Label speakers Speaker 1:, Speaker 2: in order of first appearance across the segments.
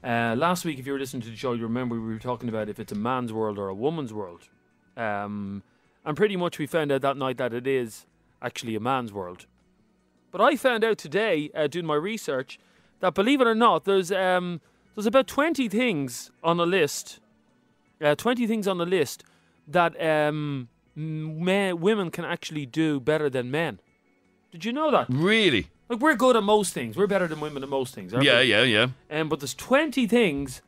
Speaker 1: Last week, if you were listening to the show, you remember we were talking about if it's a man's world or a woman's world. And pretty much we found out that night that it is actually a man's world. But I found out today, doing my research, that believe it or not, there's about 20 things on the list. 20 things on the list that women can actually do better than men. Did you know that?
Speaker 2: Really?
Speaker 1: Like, we're good at most things. We're better than women at most things, aren't we?
Speaker 2: Yeah.
Speaker 1: But there's 20 things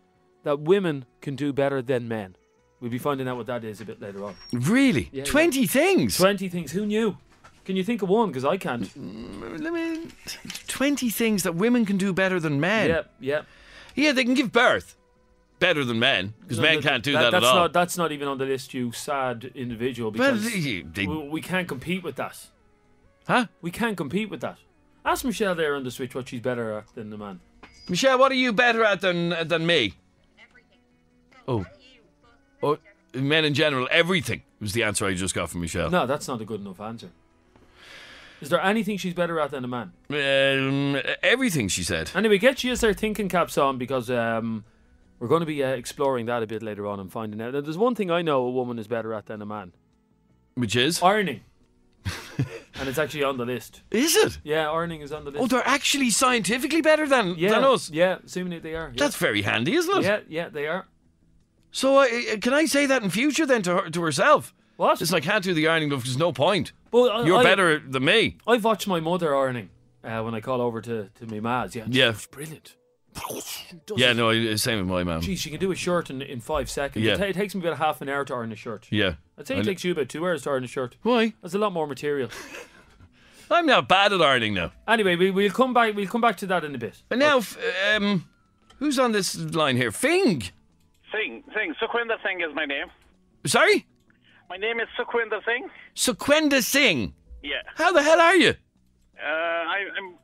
Speaker 1: that women can do better than men. We'll be finding out what that is a bit later on.
Speaker 2: Really?
Speaker 1: Yeah,
Speaker 2: 20 things?
Speaker 1: 20 things. Who knew? Can you think of one? Because I can't.
Speaker 2: 20 things that women can do better than men.
Speaker 1: Yeah.
Speaker 2: Yeah, they can give birth better than men, because men can't do that at all.
Speaker 1: That's not even on the list, you sad individual, because we can't compete with that.
Speaker 2: Huh?
Speaker 1: We can't compete with that. Ask Michelle there on the switch what she's better at than the man.
Speaker 2: Michelle, what are you better at than me?
Speaker 3: Everything.
Speaker 2: Oh, men in general, everything was the answer I just got from Michelle.
Speaker 1: No, that's not a good enough answer. Is there anything she's better at than a man?
Speaker 2: Everything, she said.
Speaker 1: Anyway, get you their thinking caps on, because we're going to be exploring that a bit later on and finding out. Now, there's one thing I know a woman is better at than a man.
Speaker 2: Which is?
Speaker 1: Ironing. And it's actually on the list.
Speaker 2: Is it?
Speaker 1: Yeah, ironing is on the list.
Speaker 2: Oh, they're actually scientifically better than us?
Speaker 1: Yeah, assuming they are. Yeah.
Speaker 2: That's very handy, isn't it?
Speaker 1: Yeah, they are.
Speaker 2: So can I say that in future then to herself?
Speaker 1: What?
Speaker 2: It's like, I can't do the ironing, there's no point.
Speaker 1: Well,
Speaker 2: You're better than me.
Speaker 1: I've watched my mother ironing when I call over to my ma's. Yeah. It's brilliant.
Speaker 2: Same with my mum.
Speaker 1: Geez, she can do a shirt in 5 seconds.
Speaker 2: Yeah.
Speaker 1: It takes me about half an hour to iron a shirt.
Speaker 2: Yeah.
Speaker 1: I'd say it takes you about 2 hours to iron a shirt.
Speaker 2: Why?
Speaker 1: That's a lot more material.
Speaker 2: I'm not bad at ironing now.
Speaker 1: Anyway, we'll come back to that in a bit.
Speaker 2: But now, who's on this line here? Fing.
Speaker 4: Singh. Sukhwinder Singh is my name.
Speaker 2: Sorry?
Speaker 4: My name is Sukhwinder Singh.
Speaker 2: Sukhwinder Singh.
Speaker 4: Yeah.
Speaker 2: How the hell are you?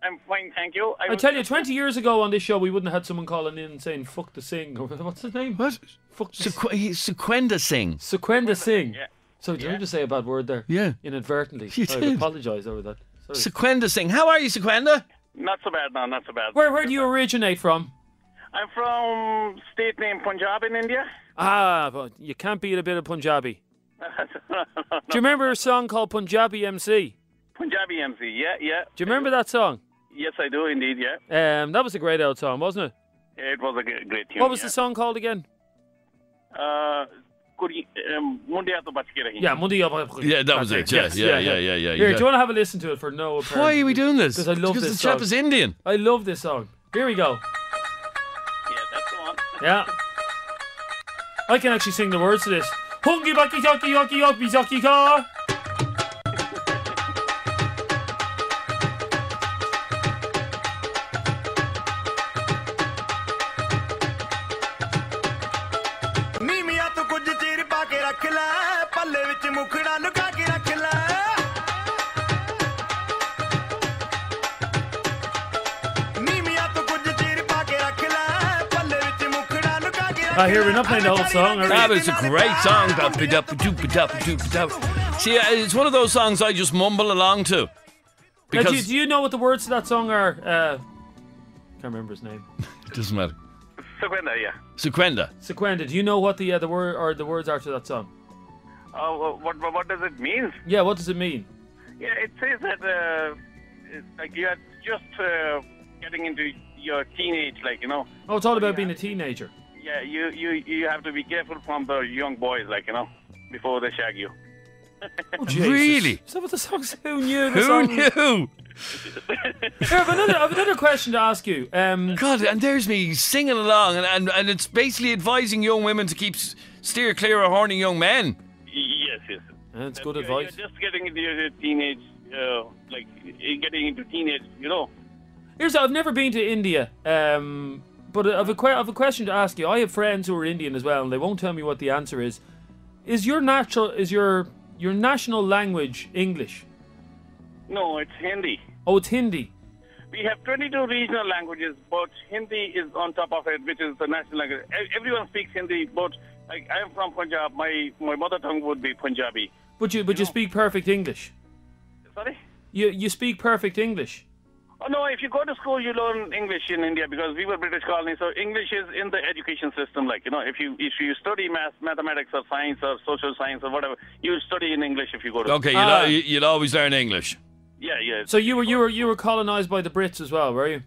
Speaker 4: I'm fine, thank you.
Speaker 1: I tell you, 20 years ago on this show, we wouldn't have had someone calling in saying "fuck the Singh." What's his name?
Speaker 2: What?
Speaker 1: Fuck the
Speaker 2: Sukhwinder Singh.
Speaker 1: Sukhwinder Singh.
Speaker 4: Yeah.
Speaker 1: So did you just say a bad word there?
Speaker 2: Yeah.
Speaker 1: Inadvertently.
Speaker 2: You
Speaker 1: I
Speaker 2: did.
Speaker 1: apologise over that. Sorry.
Speaker 2: Sukhwinder Singh. How are you, Sukhwinder?
Speaker 4: Not so bad, no, not so bad.
Speaker 1: Where do you originate from?
Speaker 4: I'm from state named Punjab in India.
Speaker 1: But you can't beat a bit of Punjabi. Do you remember a song called Punjabi MC?
Speaker 4: Punjabi MC, yeah.
Speaker 1: Do you remember that song?
Speaker 4: Yes, I do indeed, yeah.
Speaker 1: That was a great old song, wasn't it?
Speaker 4: It was a great tune.
Speaker 1: What was the song called again?
Speaker 4: Mundiya to bach ke rahi.
Speaker 1: Yeah, Mundiya.
Speaker 2: Yeah, that was it. Yeah.
Speaker 1: Here, do you want to have a listen to it for no apparent?
Speaker 2: Why are we doing this?
Speaker 1: Because I love this
Speaker 2: the
Speaker 1: song.
Speaker 2: chap is Indian.
Speaker 1: I love this song. Here we go.
Speaker 4: Yeah, that's the one.
Speaker 1: Yeah. I can actually sing the words to this. Hungi baki yoki yoki yoki zoki ka. Here we're not playing the whole song.
Speaker 2: But it's a great song. See, it's one of those songs I just mumble along to.
Speaker 1: Now, do you know what the words to that song are? Can't remember his name.
Speaker 2: It doesn't matter.
Speaker 4: Sukhwinder, yeah.
Speaker 2: Sukhwinder.
Speaker 1: Do you know what the word or the words are to that song?
Speaker 4: What does it mean?
Speaker 1: Yeah, what does it mean?
Speaker 4: Yeah, it says that like you're just getting into your teenage, like, you know.
Speaker 1: Oh, it's all about being a teenager.
Speaker 4: Yeah, you have to be careful from the young boys, like, you know, before they shag you.
Speaker 1: Oh, Jesus.
Speaker 2: Really?
Speaker 1: Is that what the song's? Who knew?
Speaker 2: Who knew?
Speaker 1: Here, I have another question to ask you.
Speaker 2: God, and there's me singing along, and it's basically advising young women to steer clear of horny young men.
Speaker 4: Yes.
Speaker 1: That's good advice.
Speaker 4: You're just getting into your teenage, like, getting into teenage, you know.
Speaker 1: I've never been to India, but I've a question to ask you. I have friends who are Indian as well, and they won't tell me what the answer is. Is your national language English?
Speaker 4: No, it's Hindi.
Speaker 1: Oh, it's Hindi.
Speaker 4: We have 22 regional languages, but Hindi is on top of it, which is the national language. Everyone speaks Hindi, but I am from Punjab. My mother tongue would be Punjabi.
Speaker 1: But you speak perfect English.
Speaker 4: Sorry?
Speaker 1: You speak perfect English.
Speaker 4: Oh, no, if you go to school, you learn English in India because we were British colony. So English is in the education system. Like, if you study mathematics or science or social science or whatever, you study in English if you go to
Speaker 2: Okay,
Speaker 4: school.
Speaker 2: you'll always learn English.
Speaker 4: Yeah.
Speaker 1: So you were colonized by the Brits as well, were you?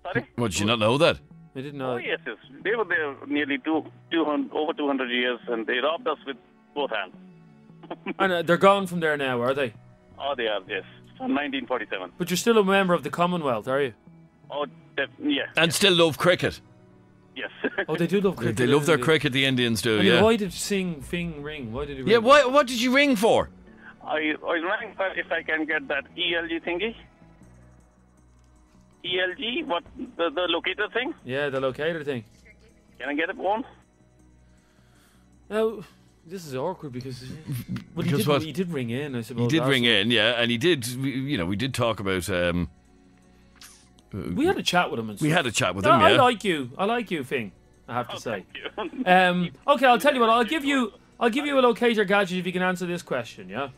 Speaker 4: Sorry?
Speaker 2: What, did you not know that?
Speaker 1: I didn't know.
Speaker 4: Oh, yes. They were there nearly over 200 years, and they robbed us with both hands.
Speaker 1: And they're gone from there now, are they?
Speaker 4: Oh, they are, yes. From 1947.
Speaker 1: But you're still a member of the Commonwealth, are you?
Speaker 4: Oh, yeah.
Speaker 2: And still love cricket.
Speaker 4: Yes.
Speaker 1: Oh, they do love cricket.
Speaker 2: They love their cricket, the Indians do,
Speaker 1: And
Speaker 2: yeah.
Speaker 1: why did Fing ring? Why did he ring?
Speaker 2: Yeah, what did you ring for?
Speaker 4: I was running for if I can get that ELG thingy. ELG, what the locator thing?
Speaker 1: Yeah, the locator thing.
Speaker 4: Can I get it one?
Speaker 1: Now, this is awkward because
Speaker 2: Because what?
Speaker 1: He did ring in, I suppose.
Speaker 2: He did ring
Speaker 1: in.
Speaker 2: in, yeah, and he did. We did talk about.
Speaker 1: We had a chat with him. And
Speaker 2: we
Speaker 1: stuff.
Speaker 2: had a chat with
Speaker 1: No,
Speaker 2: him. Yeah.
Speaker 1: I like you, Fing. I have to say.
Speaker 4: Thank you.
Speaker 1: Okay, I'll tell you what. I'll give you a locator gadget if you can answer this question. Yeah.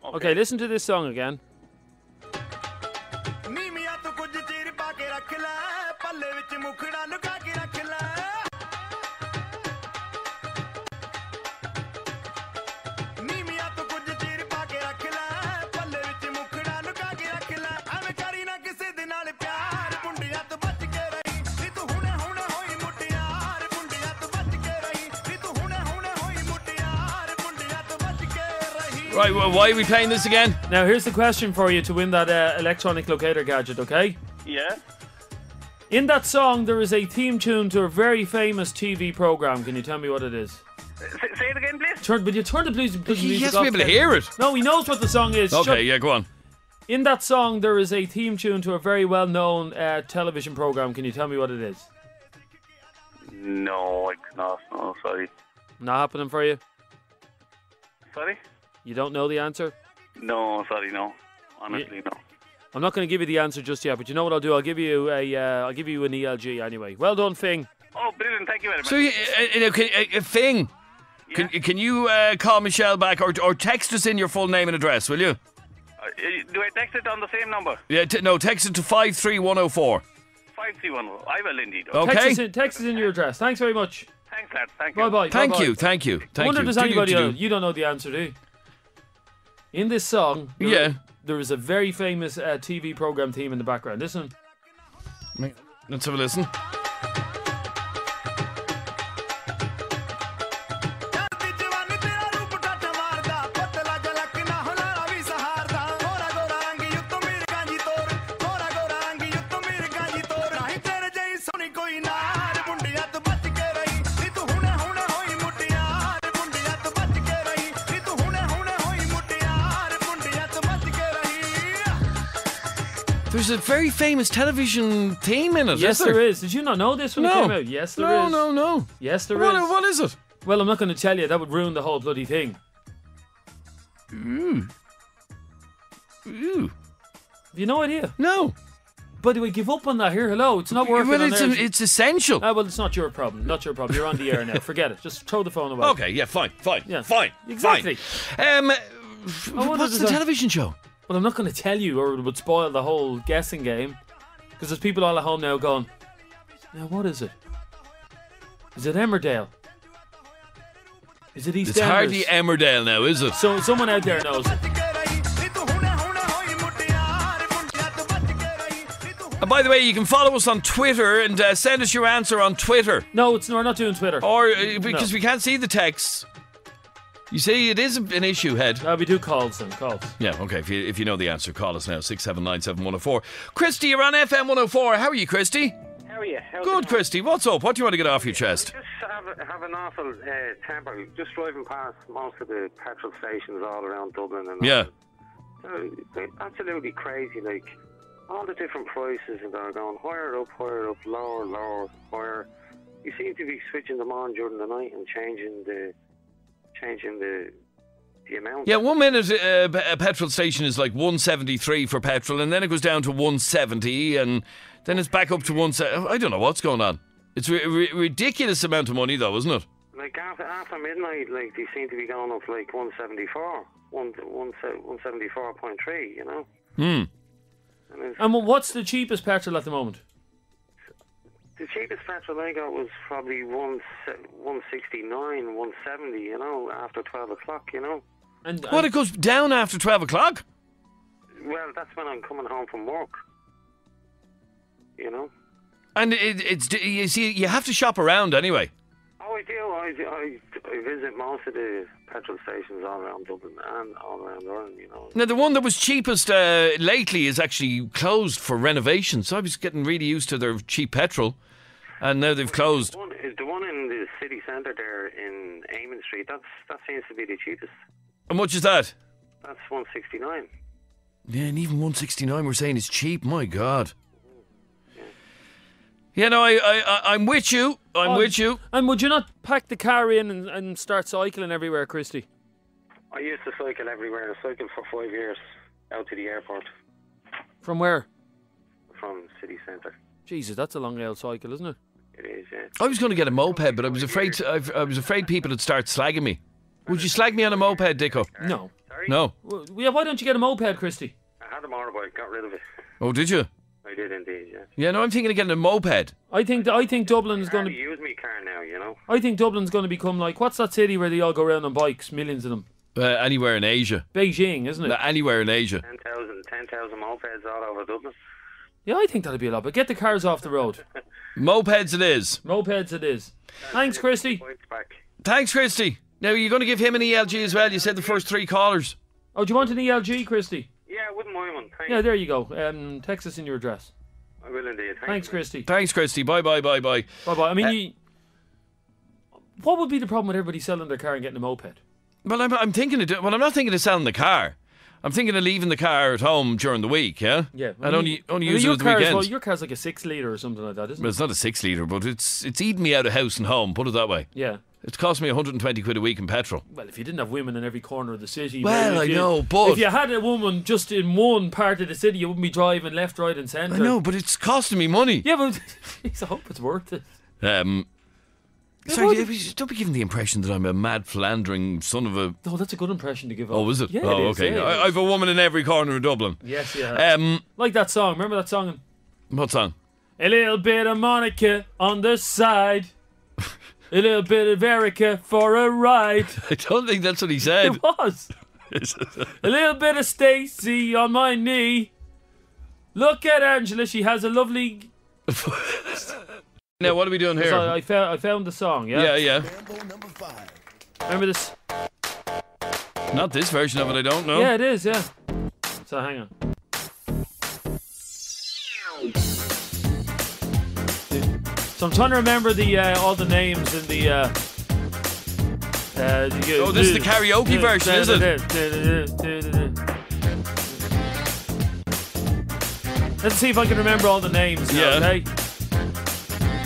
Speaker 1: Okay, listen to this song again.
Speaker 2: Right, well, why are we playing this again?
Speaker 1: Now, here's the question for you to win that electronic locator gadget, okay?
Speaker 4: Yeah.
Speaker 1: In that song, there is a theme tune to a very famous TV program. Can you tell me what it is?
Speaker 4: Say it again, please.
Speaker 1: Will you turn the music
Speaker 2: He has
Speaker 1: off
Speaker 2: to be able to
Speaker 1: then?
Speaker 2: hear it.
Speaker 1: No, he knows what the song is.
Speaker 2: Okay, yeah, go on.
Speaker 1: In that song, there is a theme tune to a very well-known television program. Can you tell me what it is?
Speaker 4: No, I cannot. No, sorry.
Speaker 1: Not happening for you?
Speaker 4: Sorry?
Speaker 1: You don't know the answer?
Speaker 4: No, sorry, no. Honestly, no.
Speaker 1: I'm not going to give you the answer just yet, but you know what I'll do? I'll give you an ELG anyway. Well done, Fing.
Speaker 4: Oh, brilliant. Thank you very much.
Speaker 2: So, Fing, can you call Michelle back or text us in your full name and address, will you?
Speaker 4: Do I text it on the same number?
Speaker 2: Yeah, text it to 53104.
Speaker 4: 531. I will indeed.
Speaker 2: Okay.
Speaker 1: Text us in your address. Thanks very much.
Speaker 4: Thanks, lads. Thank you.
Speaker 1: Bye-bye.
Speaker 2: Thank
Speaker 1: Bye-bye.
Speaker 2: you.
Speaker 1: I wonder if there's anybody else. You don't know the answer, do you? In this song, there is a very famous TV program theme in the background. Listen.
Speaker 2: Let's have a listen. There's a very famous television theme in it.
Speaker 1: Yes, there is. Did you not know this when it came out? Yes, there is.
Speaker 2: No.
Speaker 1: Yes, there is.
Speaker 2: What is it?
Speaker 1: Well, I'm not going to tell you. That would ruin the whole bloody thing.
Speaker 2: Ooh.
Speaker 1: Have you no idea?
Speaker 2: No.
Speaker 1: By the way, give up on that here. Hello, it's not working.
Speaker 2: Well,
Speaker 1: on there.
Speaker 2: it's essential.
Speaker 1: Well, it's not your problem. Not your problem. You're on the air now. Forget it. Just throw the phone away.
Speaker 2: Okay, yeah, fine.
Speaker 1: Yeah.
Speaker 2: Fine.
Speaker 1: Exactly.
Speaker 2: Fine. What's the television show?
Speaker 1: Well, I'm not going to tell you, or it would spoil the whole guessing game. Because there's people all at home now going, now what is it? Is it Emmerdale? Is it EastEnders?
Speaker 2: It's hardly Emmerdale now, is it?
Speaker 1: So someone out there knows.
Speaker 2: And by the way, you can follow us on Twitter and send us your answer on Twitter.
Speaker 1: No, we're not doing Twitter.
Speaker 2: Or because we can't see the texts. You see, it is an issue, Head.
Speaker 1: We do calls then, calls.
Speaker 2: Yeah, okay. If you know the answer, call us now, 6797104. Christy, you're on FM104. How are you, Christy?
Speaker 3: How are you?
Speaker 2: Good, Christy. What's up? What do you want to get off your chest?
Speaker 3: Just have an awful temper. Just driving past most of the petrol stations all around Dublin. And
Speaker 2: Yeah.
Speaker 3: they're absolutely crazy. Like, all the different prices, and they're going higher up, lower, higher. You seem to be switching them on during the night and changing the amount.
Speaker 2: Yeah, 1 minute a petrol station is like 173 for petrol, and then it goes down to 170, and then it's back up to 170. I don't know what's going on. It's a ridiculous amount of money, though, isn't it?
Speaker 3: Like after midnight, like they seem to be going up like 174, 174.3. You know.
Speaker 1: And what's the cheapest petrol at the moment?
Speaker 3: The cheapest petrol I got was probably 169, 170, you know, after 12 o'clock, you know.
Speaker 1: And
Speaker 2: What, it goes down after 12 o'clock?
Speaker 3: Well, that's when I'm coming home from work, you know.
Speaker 2: And it's you see, you have to shop around anyway.
Speaker 3: Oh, I do. I visit most of the petrol stations all around Dublin and all around Ireland, you know.
Speaker 2: Now, the one that was cheapest lately is actually closed for renovation, so I was getting really used to their cheap petrol, and now they've closed.
Speaker 3: The one in the city centre there in Eamon Street, that seems to be the cheapest.
Speaker 2: How much is that?
Speaker 3: That's 169.
Speaker 2: Yeah, and even 169 we're saying is cheap, my God. Yeah, no, I'm with you. I'm with you.
Speaker 1: And would you not pack the car in and start cycling everywhere, Christy?
Speaker 3: I used to cycle everywhere. I cycled for 5 years out to the airport
Speaker 1: From where?
Speaker 3: from city centre.
Speaker 1: Jesus, that's a long old cycle, isn't it?
Speaker 3: It is, yeah.
Speaker 2: I was going to get a moped, but I was afraid people would start slagging me. Would you slag me on a moped, Dicko?
Speaker 1: No.
Speaker 3: Sorry?
Speaker 2: No.
Speaker 1: Well, yeah, why don't you get a moped, Christy?
Speaker 3: I had a motorbike, got rid of it.
Speaker 2: Oh, did you?
Speaker 3: I did indeed, yeah.
Speaker 2: Yeah, no, I'm thinking of getting a moped.
Speaker 1: I think Dublin is going
Speaker 3: I
Speaker 1: to.
Speaker 3: use my car now, you know.
Speaker 1: I think Dublin's going to become like, what's that city where they all go around on bikes? Millions of them.
Speaker 2: Anywhere in Asia.
Speaker 1: Beijing, isn't it?
Speaker 2: Anywhere in Asia.
Speaker 3: 10,000 mopeds all over Dublin.
Speaker 1: Yeah, I think that'll be a lot. But get the cars off the road.
Speaker 2: Mopeds it is.
Speaker 1: Mopeds it is. Thanks, Christy.
Speaker 3: Bikes back.
Speaker 2: Thanks, Christy. Now, you're going to give him an ELG as well. You said the first 3 callers.
Speaker 1: Oh, do you want an ELG, Christy?
Speaker 3: Yeah, I wouldn't mind one. Thanks.
Speaker 1: Yeah, there you go. Text us in your address.
Speaker 3: I will indeed.
Speaker 1: Thanks, Christy.
Speaker 2: Thanks, Christy. Bye.
Speaker 1: Bye-bye. I mean, what would be the problem with everybody selling their car and getting a moped?
Speaker 2: Well, I'm thinking of... Well, I'm not thinking of selling the car. I'm thinking of leaving the car at home during the week, yeah?
Speaker 1: Yeah.
Speaker 2: And only use it at the weekends.
Speaker 1: Well, your car's like a 6 litre or something like that, isn't
Speaker 2: Well,
Speaker 1: it?
Speaker 2: it's not a 6 litre, but it's eating me out of house and home, put it that way.
Speaker 1: Yeah.
Speaker 2: It's cost me 120 quid a week in petrol.
Speaker 1: Well, if you didn't have women in every corner of the city...
Speaker 2: Well, I know, but...
Speaker 1: If you had a woman just in one part of the city, you wouldn't be driving left, right and centre.
Speaker 2: I know, but it's costing me money.
Speaker 1: Yeah, but I hope it's worth it.
Speaker 2: Sorry, don't be giving the impression that I'm a mad philandering son of a...
Speaker 1: Oh, that's a good impression to give off.
Speaker 2: Oh, is it?
Speaker 1: Yeah,
Speaker 2: oh,
Speaker 1: it is,
Speaker 2: okay.
Speaker 1: yeah,
Speaker 2: I've a woman in every corner of Dublin.
Speaker 1: Yes, yeah. Like that song. Remember that song?
Speaker 2: What song?
Speaker 1: A little bit of Monica on the side. A little bit of Erica for a ride.
Speaker 2: I don't think that's what he said.
Speaker 1: It was. A little bit of Stacey on my knee. Look at Angela, she has a lovely...
Speaker 2: Now, what are we doing here?
Speaker 1: So I found the song, yeah?
Speaker 2: Yeah.
Speaker 5: Mambo No.5.
Speaker 1: Remember this?
Speaker 2: Not this version of it, I don't know.
Speaker 1: Yeah, it is, yeah. So hang on. So I'm trying to remember the all the names in the...
Speaker 2: Oh, this is the karaoke version, is it?
Speaker 1: Let's see if I can remember all the names now,
Speaker 2: Yeah.
Speaker 1: okay?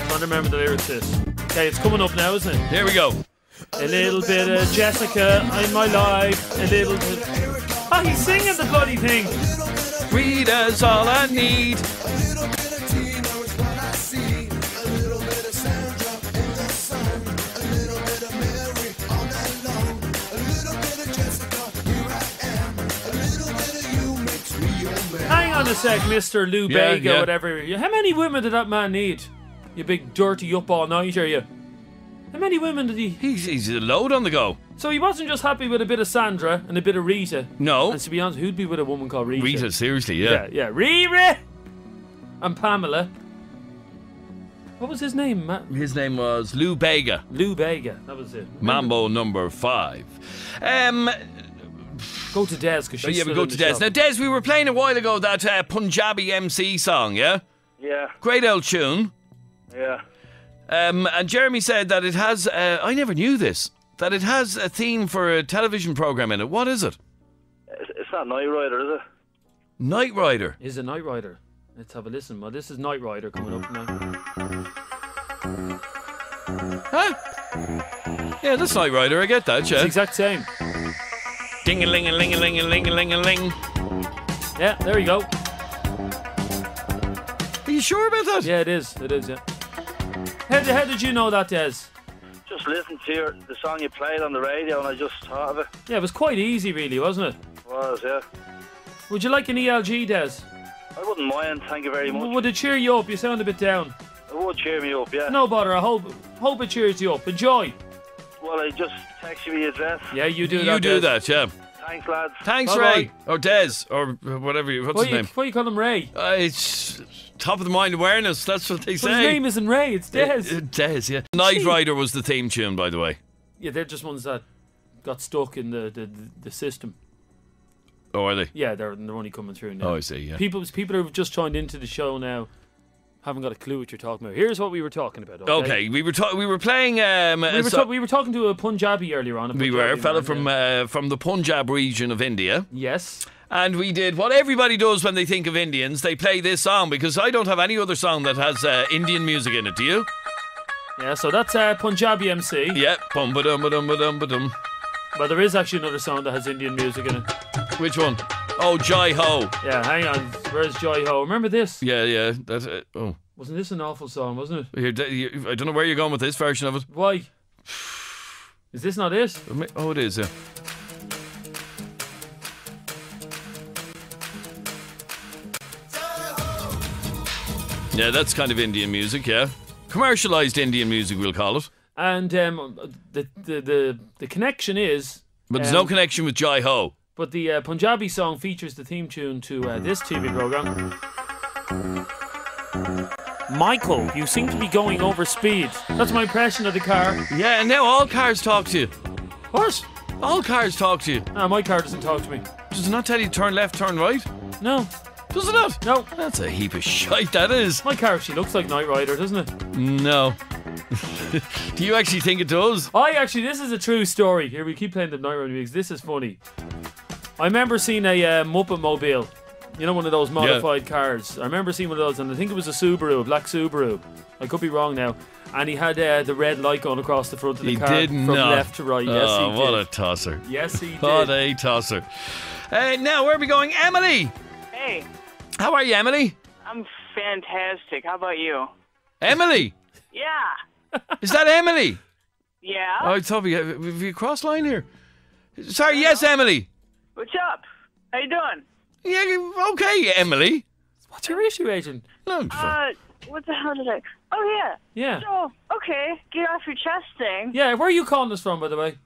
Speaker 1: Trying to remember the lyrics to this. Okay, it's coming up now, isn't it?
Speaker 2: Here we go.
Speaker 1: A little bit of Jessica in my life. A little bit... Oh, he's singing the bloody thing.
Speaker 2: Rita's all I need.
Speaker 1: Hang on a sec, Mr. Lou
Speaker 2: Yeah,
Speaker 1: Bega,
Speaker 2: yeah.
Speaker 1: whatever. How many women did that man need? You big dirty up all nighter, you. How many women did he...
Speaker 2: He's a load on the go.
Speaker 1: So he wasn't just happy with a bit of Sandra and a bit of Rita.
Speaker 2: No.
Speaker 1: And to be honest, who'd be with a woman called Rita?
Speaker 2: Rita, seriously, yeah.
Speaker 1: Yeah. Rita! And Pamela. What was his name, Matt?
Speaker 2: His name was Lou Bega.
Speaker 1: Lou Bega. That was it.
Speaker 2: Mambo No.5.
Speaker 1: Go to Des, because she's
Speaker 2: Yeah, we
Speaker 1: still
Speaker 2: go
Speaker 1: in
Speaker 2: to
Speaker 1: the
Speaker 2: Des.
Speaker 1: shop.
Speaker 2: Now, Des, we were playing a while ago that Punjabi MC song, yeah?
Speaker 4: Yeah,
Speaker 2: Great old tune.
Speaker 4: yeah.
Speaker 2: And Jeremy said that it has, I never knew this, that it has a theme for a television programme in it. What is it?
Speaker 4: It's not Night Rider, is it?
Speaker 2: Night Rider.
Speaker 1: Is a Night Rider. Let's have a listen. Well, this is Night Rider coming up now.
Speaker 2: Huh? Yeah, that's Night Rider, I get that,
Speaker 1: It's the
Speaker 2: yeah.
Speaker 1: exact same.
Speaker 2: Ding-a-ling-a-ling-a-ling-a-ling-a-ling.
Speaker 1: Yeah, there you go.
Speaker 2: Are you sure about that?
Speaker 1: Yeah, it is. It is, yeah. How did you know that, Des?
Speaker 4: Just listen to the song you played on the radio and I just thought of it.
Speaker 1: Yeah, it was quite easy, really, wasn't it?
Speaker 4: It was, yeah.
Speaker 1: Would you like an ELG, Des?
Speaker 5: I wouldn't mind, thank you very much.
Speaker 1: Would it cheer you up? You sound a bit down.
Speaker 5: It would cheer me up, yeah.
Speaker 1: No bother. I hope it cheers you up. Enjoy.
Speaker 5: Well, I just text you the address.
Speaker 1: Yeah, you do that.
Speaker 2: You do
Speaker 1: Des.
Speaker 2: that, yeah.
Speaker 5: Thanks, lads.
Speaker 2: Thanks,
Speaker 1: Bye-bye.
Speaker 2: Ray. Or Des, or whatever. What's his name?
Speaker 1: Why you call him Ray?
Speaker 2: It's top of the mind awareness. That's what they
Speaker 1: But
Speaker 2: say.
Speaker 1: his name isn't Ray. It's Des.
Speaker 2: Des, yeah. Knight Rider was the theme tune, by the way.
Speaker 1: Yeah, they're just ones that got stuck in the system.
Speaker 2: Oh, are they?
Speaker 1: Yeah, they're only coming through now.
Speaker 2: Oh, I see, yeah.
Speaker 1: People who've just joined into the show now haven't got a clue what you're talking about. Here's what we were talking about. Okay,
Speaker 2: we were playing.
Speaker 1: We were talking to a Punjabi earlier on.
Speaker 2: We were a fella from the Punjab region of India.
Speaker 1: Yes.
Speaker 2: And we did what everybody does when they think of Indians. They play this song because I don't have any other song that has Indian music in it. Do you?
Speaker 1: Yeah, so that's Punjabi MC.
Speaker 2: Yeah. Bum ba dum ba dum ba dum ba dum.
Speaker 1: But there is actually another song that has Indian music in it.
Speaker 2: Which one? Oh, Jai Ho.
Speaker 1: Yeah, hang on. Where's Jai Ho? Remember this?
Speaker 2: Yeah. That's it. Oh.
Speaker 1: Wasn't this an awful song, wasn't it?
Speaker 2: I don't know where you're going with this version of it.
Speaker 1: Why? Is this not it?
Speaker 2: Oh, it is, yeah. Yeah, that's kind of Indian music, yeah. Commercialised Indian music, we'll call it.
Speaker 1: And the connection is...
Speaker 2: But there's no connection with Jai Ho.
Speaker 1: But the Punjabi song features the theme tune to this TV programme. Michael, you seem to be going over speed. That's my impression of the car.
Speaker 2: Yeah, and now all cars talk to you.
Speaker 1: What?
Speaker 2: All cars talk to you.
Speaker 1: No, my car doesn't talk to me.
Speaker 2: Does it not tell you to turn left, turn right?
Speaker 1: No.
Speaker 2: Does it not?
Speaker 1: No.
Speaker 2: That's a heap of shite, that is.
Speaker 1: My car actually looks like Knight Rider, doesn't it?
Speaker 2: No. Do you actually think it does?
Speaker 1: This is a true story. Here, we keep playing the Knight Rider music. This is funny. I remember seeing a Muppet Mobile. You know, one of those modified cars. I remember seeing one of those, and I think it was a Subaru, a black Subaru. I could be wrong now. And he had the red light going across the front of the car.
Speaker 2: He did
Speaker 1: from
Speaker 2: not.
Speaker 1: left to right. Yes, he did.
Speaker 2: What a tosser.
Speaker 1: Yes, he did.
Speaker 2: What a tosser. Now, where are we going? Emily!
Speaker 6: Hey.
Speaker 2: How are you, Emily?
Speaker 6: I'm fantastic. How about you?
Speaker 2: Emily?
Speaker 6: Yeah.
Speaker 2: Is that Emily?
Speaker 6: Yeah.
Speaker 2: Oh, I thought we have cross line here. Sorry, yes, Emily.
Speaker 6: What's up? How you doing?
Speaker 2: Yeah, okay, Emily.
Speaker 1: What's your issue, Adrian?
Speaker 2: No,
Speaker 6: what the hell did I... Oh, yeah.
Speaker 1: Yeah.
Speaker 6: So, okay, get off your chest thing.
Speaker 1: Yeah, where are you calling us from, by the way?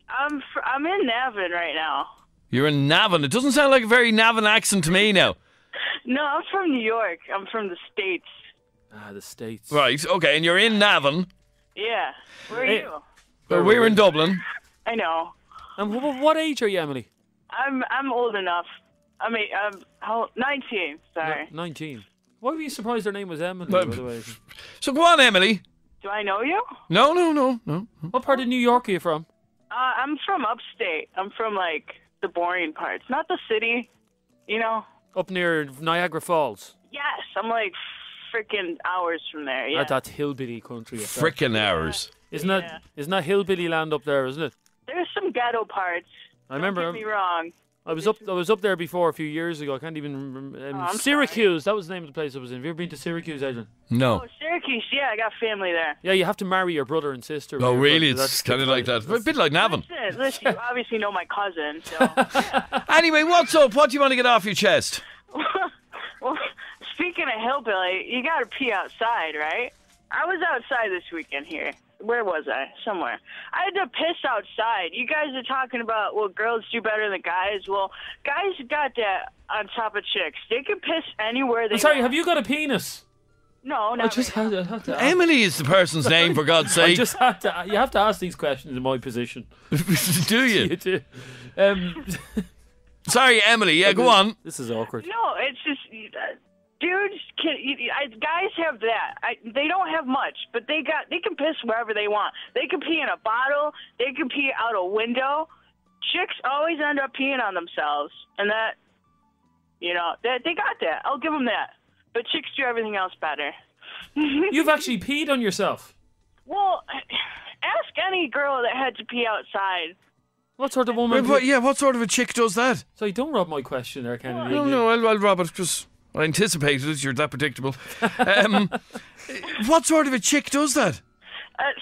Speaker 6: I'm in Navan right now.
Speaker 2: You're in Navan. It doesn't sound like a very Navan accent to me now.
Speaker 6: No, I'm from New York. I'm from the States.
Speaker 1: Ah, the States.
Speaker 2: Right, okay, and you're in Navan.
Speaker 6: Yeah. Where are you?
Speaker 2: We're in Dublin.
Speaker 6: I know.
Speaker 1: And what age are you, Emily?
Speaker 6: I'm old enough. I mean, I'm 19, sorry.
Speaker 1: 19. Why were you surprised her name was Emily, by the way?
Speaker 2: So go on, Emily.
Speaker 6: Do I know you?
Speaker 2: No.
Speaker 1: What part of New York are you from?
Speaker 6: I'm from upstate. I'm from, like, the boring parts. Not the city, you know?
Speaker 1: Up near Niagara Falls.
Speaker 6: Yes, I'm, like, freaking hours from there, yeah.
Speaker 1: That's hillbilly country.
Speaker 2: Frickin' hours.
Speaker 1: Isn't that hillbilly land up there, isn't it?
Speaker 6: There's some ghetto parts.
Speaker 1: I remember.
Speaker 6: Don't get me wrong.
Speaker 1: I was up there before a few years ago. I can't even remember. Syracuse. That was the name of the place I was in. Have you ever been to Syracuse, Adrian?
Speaker 2: No.
Speaker 6: Oh, Syracuse. Yeah, I got family there.
Speaker 1: Yeah, you have to marry your brother and sister.
Speaker 2: Oh, really? It's kind of like that. A bit like Navan.
Speaker 6: Listen, you obviously know my cousin, so... Yeah.
Speaker 2: Anyway, what's up? What do you want to get off your chest?
Speaker 6: Well, speaking of hillbilly, you got to pee outside, right? I was outside this weekend here. Where was I? Somewhere. I had to piss outside. You guys are talking about, well, girls do better than guys. Well, guys got that on top of chicks. They can piss anywhere they
Speaker 1: I'm sorry,
Speaker 6: want.
Speaker 1: have you got a penis?
Speaker 6: No,
Speaker 1: I
Speaker 6: not
Speaker 1: just
Speaker 6: right
Speaker 1: had to
Speaker 2: Emily is the person's name, for God's
Speaker 1: I
Speaker 2: sake.
Speaker 1: just had to. You have to ask these questions in my position.
Speaker 2: Do you?
Speaker 1: You do.
Speaker 2: Sorry, Emily. Yeah, go on.
Speaker 1: This is awkward.
Speaker 6: No, it's just... dudes guys have that. They don't have much, but they can piss wherever they want. They can pee in a bottle. They can pee out a window. Chicks always end up peeing on themselves, and that, you know, they got that. I'll give them that. But chicks do everything else better.
Speaker 1: You've actually peed on yourself.
Speaker 6: Well, ask any girl that had to pee outside.
Speaker 1: What sort of woman?
Speaker 2: What sort of a chick does that?
Speaker 1: So don't rob my question there, Kennedy.
Speaker 2: No, I'll rob it because I anticipated it. You're that predictable. What sort of a chick does that?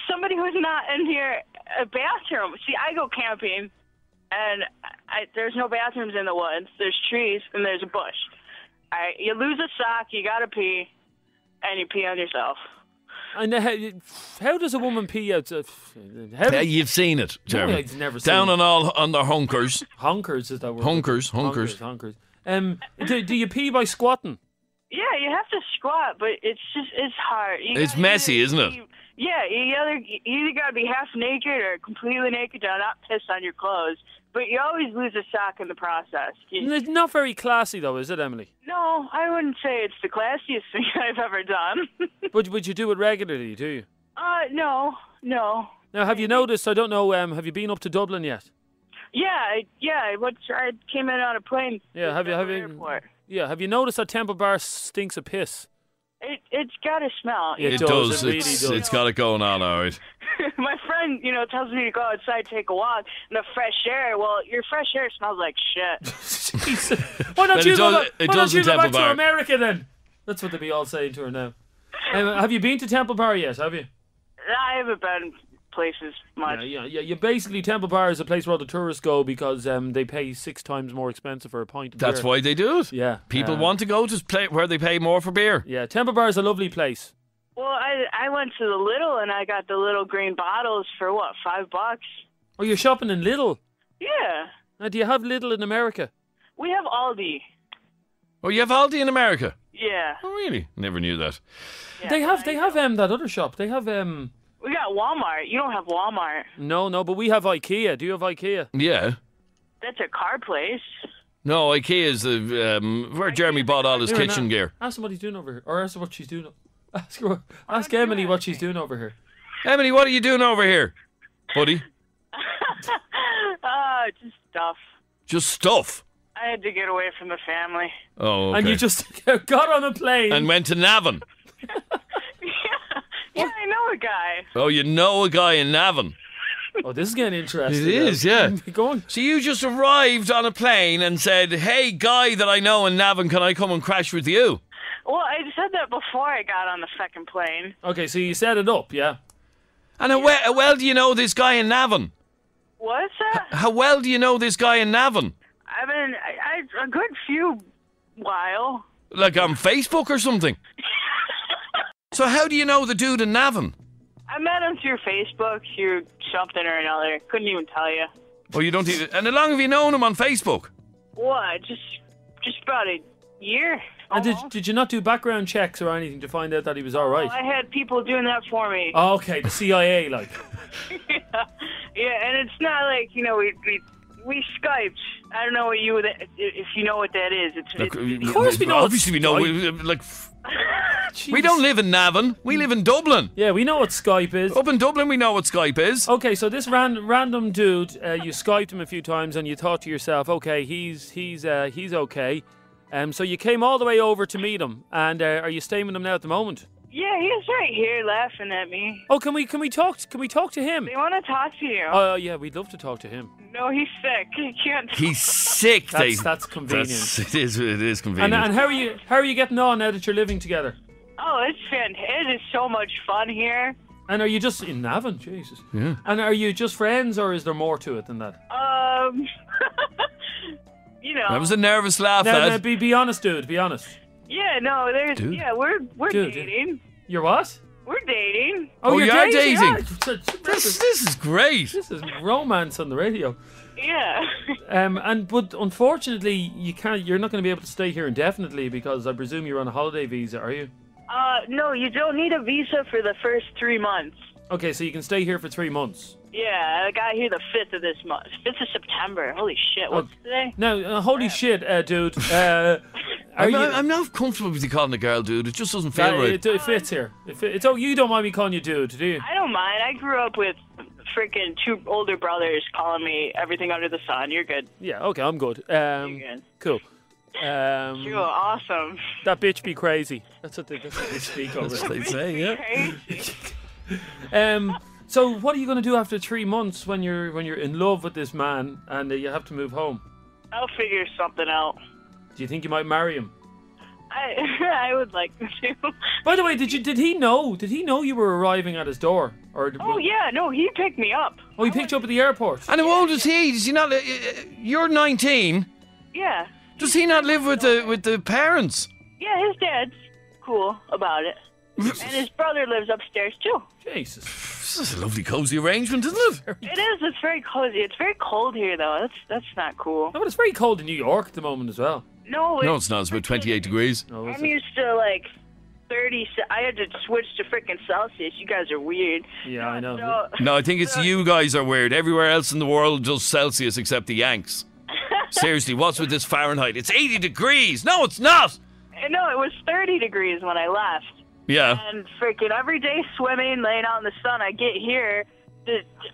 Speaker 6: Somebody who's not in here a bathroom. See, I go camping, and there's no bathrooms in the woods. There's trees, and there's a bush. You lose a sock, you gotta pee, and you pee on yourself.
Speaker 1: And how does a woman pee out?
Speaker 2: You've seen it, Jeremy.
Speaker 1: No, I've never seen
Speaker 2: Down
Speaker 1: it.
Speaker 2: on their hunkers.
Speaker 1: Honkers is that word?
Speaker 2: Hunkers.
Speaker 1: Hunkers. Do you pee by squatting?
Speaker 6: Yeah, you have to squat, but it's hard.
Speaker 2: It's messy, isn't it?
Speaker 6: Yeah, you either gotta be half naked or completely naked to not piss on your clothes. But you always lose a sock in the process.
Speaker 1: It's not very classy, though, is it, Emily?
Speaker 6: No, I wouldn't say it's the classiest thing I've ever done.
Speaker 1: But would you do it regularly, do you?
Speaker 6: No.
Speaker 1: Now, have you noticed, I don't know, have you been up to Dublin yet?
Speaker 6: Yeah. I came in on a plane.
Speaker 1: Yeah, have you?
Speaker 6: Airport.
Speaker 1: Yeah, have you noticed that Temple Bar stinks of piss?
Speaker 6: It's got a smell.
Speaker 1: Yeah,
Speaker 2: It does.
Speaker 1: It really does.
Speaker 2: It's got it going on, all right.
Speaker 6: My friend, tells me to go outside, take a walk, and the fresh air. Well, your fresh air smells like shit.
Speaker 1: Why don't
Speaker 2: But
Speaker 1: you
Speaker 2: it
Speaker 1: go,
Speaker 2: does- it
Speaker 1: why don't
Speaker 2: does
Speaker 1: you
Speaker 2: in
Speaker 1: go back
Speaker 2: Temple
Speaker 1: to
Speaker 2: Bar.
Speaker 1: America then? That's what they'll be all saying to her now. Have you been to Temple Bar yet? Have you?
Speaker 6: I haven't been places much.
Speaker 1: Yeah. You basically Temple Bar is a place where all the tourists go because they pay 6 times more expensive for a pint of beer.
Speaker 2: That's why they do it.
Speaker 1: Yeah.
Speaker 2: People want to go to where they pay more for beer.
Speaker 1: Yeah, Temple Bar is a lovely place.
Speaker 6: Well, I went to the Lidl and I got the little green bottles for what, $5?
Speaker 1: Oh, you're shopping in Lidl?
Speaker 6: Yeah.
Speaker 1: Now, do you have Lidl in America?
Speaker 6: We have Aldi.
Speaker 2: Oh, you have Aldi in America?
Speaker 6: Yeah.
Speaker 2: Oh, really? Never knew that.
Speaker 6: Yeah,
Speaker 1: They have that other shop. They have
Speaker 6: We got Walmart. You don't have Walmart.
Speaker 1: No, but we have IKEA. Do you have IKEA?
Speaker 2: Yeah.
Speaker 6: That's a car place.
Speaker 2: No, IKEA is the where Jeremy bought all his
Speaker 1: Here,
Speaker 2: kitchen
Speaker 1: now.
Speaker 2: gear.
Speaker 1: Ask him what he's doing over here, or ask her what she's doing. Ask Emily what she's doing over here.
Speaker 2: Emily, what are you doing over here, buddy?
Speaker 6: Just stuff.
Speaker 2: Just stuff.
Speaker 6: I had to get away from the family.
Speaker 2: Oh, okay.
Speaker 1: And you just got on a plane.
Speaker 2: and went to Navan.
Speaker 6: Yeah, I know a guy.
Speaker 2: Oh, you know a guy in Navan.
Speaker 1: Oh, this is getting interesting.
Speaker 2: It is, yeah.
Speaker 1: Go on.
Speaker 2: So you just arrived on a plane and said, "Hey, guy that I know in Navan, can I come and crash with you?"
Speaker 6: Well, I said that before I got on the second plane.
Speaker 1: Okay, so you set it up, yeah?
Speaker 2: And how well do you know this guy in Navan?
Speaker 6: What's that?
Speaker 2: How well do you know this guy in Navan?
Speaker 6: I've been a good few while.
Speaker 2: Like on Facebook or something? So how do you know the dude in Navan?
Speaker 6: I met him through Facebook, through something or another. Couldn't even tell you.
Speaker 2: Oh, you don't even... And how long have you known him on Facebook?
Speaker 6: What? Just about a year.
Speaker 1: And
Speaker 6: almost.
Speaker 1: did you not do background checks or anything to find out that he was all right?
Speaker 6: I had people doing that for me.
Speaker 1: Oh, okay, the CIA, like.
Speaker 6: Yeah, and it's not like, we Skyped. I don't know if you know what that is.
Speaker 1: Of course we know what
Speaker 2: Obviously we know.
Speaker 1: Jeez.
Speaker 2: We don't live in Navan. We live in Dublin.
Speaker 1: Yeah, we know what Skype is.
Speaker 2: Up in Dublin, we know what Skype is.
Speaker 1: Okay, so this random dude, you Skyped him a few times, and you thought to yourself, okay, he's okay. So you came all the way over to meet him, and are you staying with him now at the moment?
Speaker 6: Yeah, he's right here laughing at me.
Speaker 1: Oh, can we talk to him?
Speaker 6: They want to talk to you.
Speaker 1: Oh, yeah, we'd love to talk to him.
Speaker 6: No, he's sick. He can't.
Speaker 2: He's sick.
Speaker 1: That's convenient.
Speaker 2: It is convenient.
Speaker 1: And how are you getting on now that you're living together?
Speaker 6: Oh, it's fantastic. It is so much fun here.
Speaker 1: And are you just in Navan? Jesus.
Speaker 2: Yeah.
Speaker 1: And are you just friends, or is there more to it than that?
Speaker 2: That was a nervous laugh,
Speaker 1: No,
Speaker 2: lad.
Speaker 1: be honest, dude. Be honest.
Speaker 6: Yeah, no, there's.
Speaker 2: Dude.
Speaker 6: Yeah, we're
Speaker 1: Dude,
Speaker 6: dating.
Speaker 1: You're what?
Speaker 6: We're dating.
Speaker 2: Oh,
Speaker 1: you're
Speaker 2: you're dating?
Speaker 1: Yeah.
Speaker 2: This is great.
Speaker 1: This is romance on the radio.
Speaker 6: Yeah.
Speaker 1: But unfortunately, you're not going to be able to stay here indefinitely because I presume you're on a holiday visa, are you?
Speaker 6: No, you don't need a visa for the first 3 months.
Speaker 1: Okay, so you can stay here for 3 months.
Speaker 6: Yeah, I got here the 5th of this month. 5th of September. Holy shit, what's today?
Speaker 1: Now, holy shit, dude.
Speaker 2: I'm not comfortable with you calling a girl dude. It just doesn't feel right.
Speaker 1: It fits here. It's you don't mind me calling you dude, do you?
Speaker 6: I don't mind. I grew up with freaking 2 older brothers calling me everything under the sun. You're good.
Speaker 1: Yeah, okay, I'm good.
Speaker 6: You're good.
Speaker 1: Cool.
Speaker 6: You're awesome.
Speaker 1: That bitch be crazy. That's what they speak over.
Speaker 2: That's what they say, yeah.
Speaker 6: Crazy.
Speaker 1: So what are you going to do after 3 months when you're in love with this man and you have to move home?
Speaker 6: I'll figure something out.
Speaker 1: Do you think you might marry him?
Speaker 6: I would like to.
Speaker 1: By the way, did he know? Did he know you were arriving at his door?
Speaker 6: Oh yeah, no, he picked me up.
Speaker 1: Oh, he picked you up at the airport.
Speaker 2: And how old is he? Is he not? You're 19.
Speaker 6: Yeah.
Speaker 2: Does he not live with the parents?
Speaker 6: Yeah, his dad's cool about it. And his brother lives upstairs, too.
Speaker 1: Jesus.
Speaker 2: This is a lovely, cozy arrangement, isn't it?
Speaker 6: It is. It's very cozy. It's very cold here, though. That's not cool.
Speaker 1: No, but it's very cold in New York at the moment as well.
Speaker 6: No,
Speaker 2: It's not. It's about 28 degrees.
Speaker 1: No, is
Speaker 6: I'm
Speaker 1: it?
Speaker 6: used to, like, 30. I had to switch to freaking Celsius. You guys are weird.
Speaker 1: Yeah, I know.
Speaker 6: So,
Speaker 2: No, I think it's you guys are weird. Everywhere else in the world does Celsius except the Yanks. Seriously, what's with this Fahrenheit? It's 80 degrees. No, it's not.
Speaker 6: no, it was 30 degrees when I left.
Speaker 2: Yeah.
Speaker 6: And freaking every day swimming, laying out in the sun, I get here.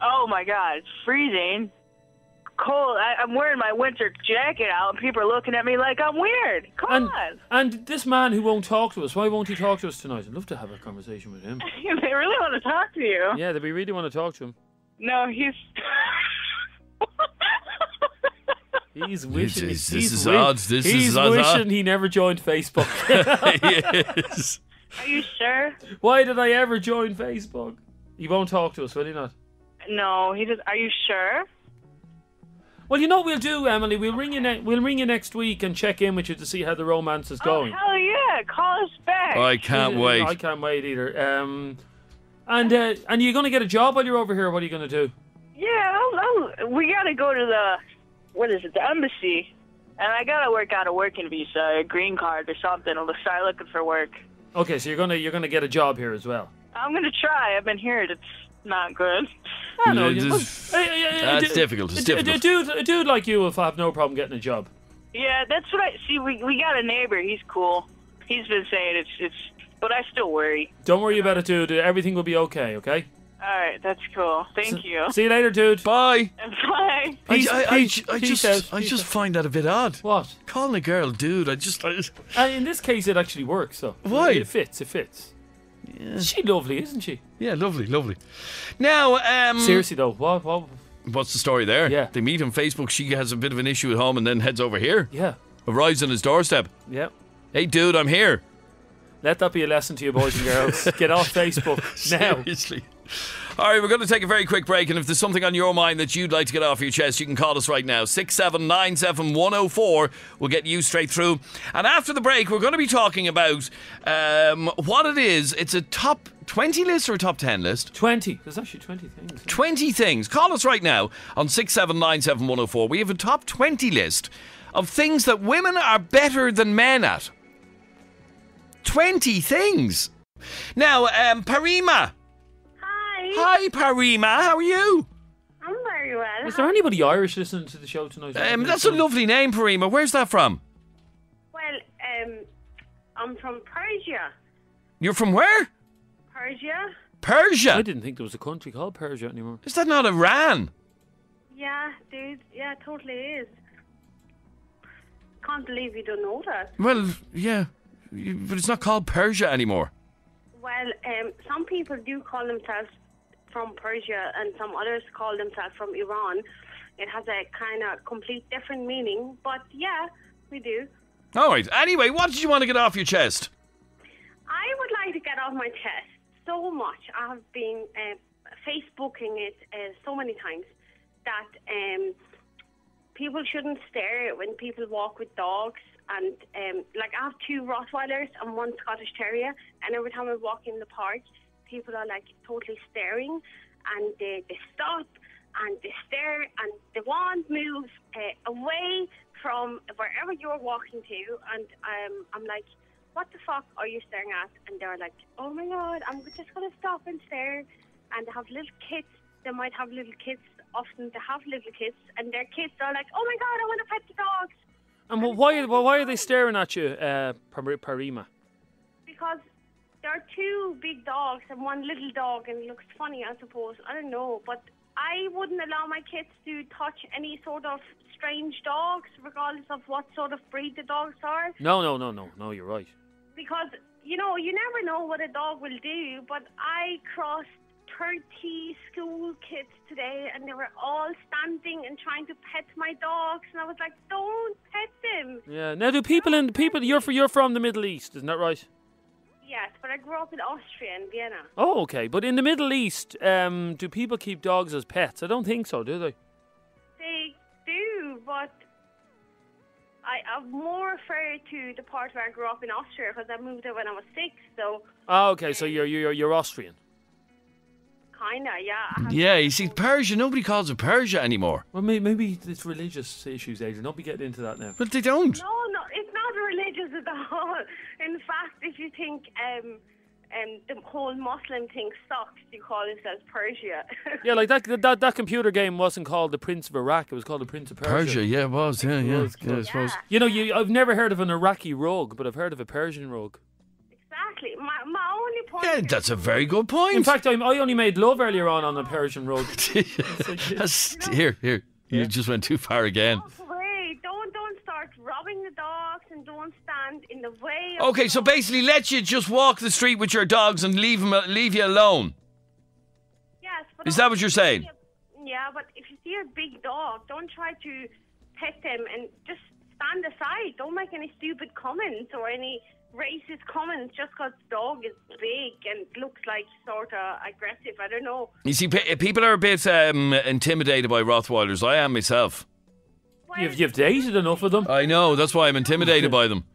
Speaker 6: Oh, my God, it's freezing. Cold. I'm wearing my winter jacket out, and people are looking at me like I'm weird. Come on.
Speaker 1: And this man who won't talk to us, why won't he talk to us tonight? I'd love to have a conversation with him.
Speaker 6: They really want to talk to you.
Speaker 1: Yeah, we really want to talk to him.
Speaker 6: No, he's...
Speaker 1: He's wishing.
Speaker 2: This is odd.
Speaker 1: He's wishing he never joined Facebook.
Speaker 2: Yes.
Speaker 6: Are you sure?
Speaker 1: Why did I ever join Facebook? He won't talk to us, will he not?
Speaker 6: No, he does. Are you sure?
Speaker 1: Well, you know what we'll do, Emily? We'll ring you. We'll ring you next week and check in with you to see how the romance is going.
Speaker 6: Oh, hell yeah. Call us back.
Speaker 2: I can't wait.
Speaker 1: I can't wait either. And you're going to get a job while you're over here. What are you going to do?
Speaker 6: Yeah, we got to go to the embassy. And I got to work out a working visa, a green card or something. I'll start looking for work.
Speaker 1: Okay, so you're gonna get a job here as well.
Speaker 6: I'm going to try. I've been here. It's not good.
Speaker 1: I know.
Speaker 2: That's difficult. It's difficult.
Speaker 1: A dude like you will have no problem getting a job.
Speaker 6: Yeah, that's what I see. We got a neighbor. He's cool. He's been saying it's but I still worry.
Speaker 1: Don't worry about it, dude. Everything will be okay. Okay.
Speaker 6: All right, that's cool. Thank you.
Speaker 1: See you later, dude.
Speaker 2: Bye.
Speaker 6: Bye.
Speaker 2: I
Speaker 1: Peace out.
Speaker 2: just find that a bit odd.
Speaker 1: What?
Speaker 2: Calling a girl dude,
Speaker 1: In this case, it actually works. So
Speaker 2: Why?
Speaker 1: It fits. Yeah. She's lovely, isn't she?
Speaker 2: Yeah, lovely. Now,
Speaker 1: Seriously though, what?
Speaker 2: what's the story there?
Speaker 1: Yeah.
Speaker 2: They meet on Facebook. She has a bit of an issue at home and then heads over here.
Speaker 1: Yeah.
Speaker 2: Arrives on his doorstep.
Speaker 1: Yeah.
Speaker 2: Hey, dude, I'm here.
Speaker 1: Let that be a lesson to you, boys and girls. Get off Facebook now.
Speaker 2: Seriously. All right, we're going to take a very quick break, and if there's something on your mind that you'd like to get off your chest, you can call us right now. 6797104. We'll get you straight through. And after the break, we're going to be talking about what it is. It's a top 20 list or a top 10 list?
Speaker 1: 20. There's actually 20 things.
Speaker 2: 20 things. Call us right now on 6797104. We have a top 20 list of things that women are better than men at. 20 things. Now, Parima. Hi, Parima. How are you?
Speaker 7: I'm very well.
Speaker 1: Is there anybody Irish listening to the show tonight?
Speaker 2: That's a lovely name, Parima. Where's that from?
Speaker 7: Well, I'm from Persia.
Speaker 2: You're from where?
Speaker 7: Persia?
Speaker 2: Persia.
Speaker 1: I didn't think there was a country called Persia anymore.
Speaker 2: Is that not Iran?
Speaker 7: Yeah, dude. Yeah, it totally is. Can't believe you don't know that.
Speaker 2: Well, yeah, but it's not called Persia anymore.
Speaker 7: Well, some people do call themselves from Persia and some others call themselves from Iran. It has a kind of complete different meaning, but yeah, we do.
Speaker 2: All right. Anyway, what did you want to get off your chest?
Speaker 7: I would like to get off my chest so much. I have been Facebooking it so many times that people shouldn't stare when people walk with dogs. And like I have 2 Rottweilers and 1 Scottish Terrier, and every time I walk in the park, people are like totally staring, and they stop and they stare and they won't move away from wherever you're walking to. And I'm like, what the fuck are you staring at? And they're like, oh my god, I'm just gonna stop and stare. And they have little kids. They might have little kids. Often they have little kids, and their kids are like, oh my god, I want to pet the dogs.
Speaker 1: And why are they staring at you, Parima?
Speaker 7: Because there are 2 big dogs and 1 little dog, and it looks funny, I suppose. I don't know, but I wouldn't allow my kids to touch any sort of strange dogs, regardless of what sort of breed the dogs are.
Speaker 1: No, you're right.
Speaker 7: Because, you know, you never know what a dog will do, but I crossed 30 school kids today, and they were all standing and trying to pet my dogs, and I was like, don't pet them.
Speaker 1: Yeah. Now, you're from the Middle East, isn't that right?
Speaker 7: Yes, but I grew up in Austria and Vienna.
Speaker 1: Oh, okay. But in the Middle East, do people keep dogs as pets? I don't think so, do they?
Speaker 7: They do, but I more refer to the part where I grew up in Austria because I moved there when I was 6. So.
Speaker 1: Oh, okay. So you're Austrian.
Speaker 7: Kinda, yeah.
Speaker 2: Yeah, you see, Persia, nobody calls it Persia anymore.
Speaker 1: Well, maybe it's religious issues, Adrian. Don't be getting into that now.
Speaker 2: But they don't.
Speaker 7: No, it's not religious at all. In fact, if you think the whole Muslim thing sucks, you call yourself Persia.
Speaker 1: Yeah, like that computer game wasn't called the Prince of Iraq. It was called the Prince of Persia.
Speaker 2: Persia, yeah, it was. Yeah,
Speaker 1: was
Speaker 2: I
Speaker 1: close.
Speaker 2: suppose.
Speaker 1: You know, I've never heard of an Iraqi rogue, but I've heard of a Persian rogue.
Speaker 7: Exactly. My only point.
Speaker 2: Yeah, that's a very good point.
Speaker 1: In fact, I only made love earlier on a Persian rogue.
Speaker 2: Here. You just went too far again.
Speaker 7: Wait, don't start robbing the dogs and don't stand in the way of
Speaker 2: Okay, so basically let you just walk the street with your dogs and leave you alone.
Speaker 7: Yes, but
Speaker 2: Is that what you're saying?
Speaker 7: Yeah, but if you see a big dog, don't try to pet them and just stand aside. Don't make any stupid comments or any racist comments just because the dog is big and looks like sort of aggressive. I don't know.
Speaker 2: You see, people are a bit intimidated by Rottweilers. I am myself.
Speaker 7: Well,
Speaker 1: You've dated enough of them.
Speaker 2: I know, that's why I'm intimidated by them.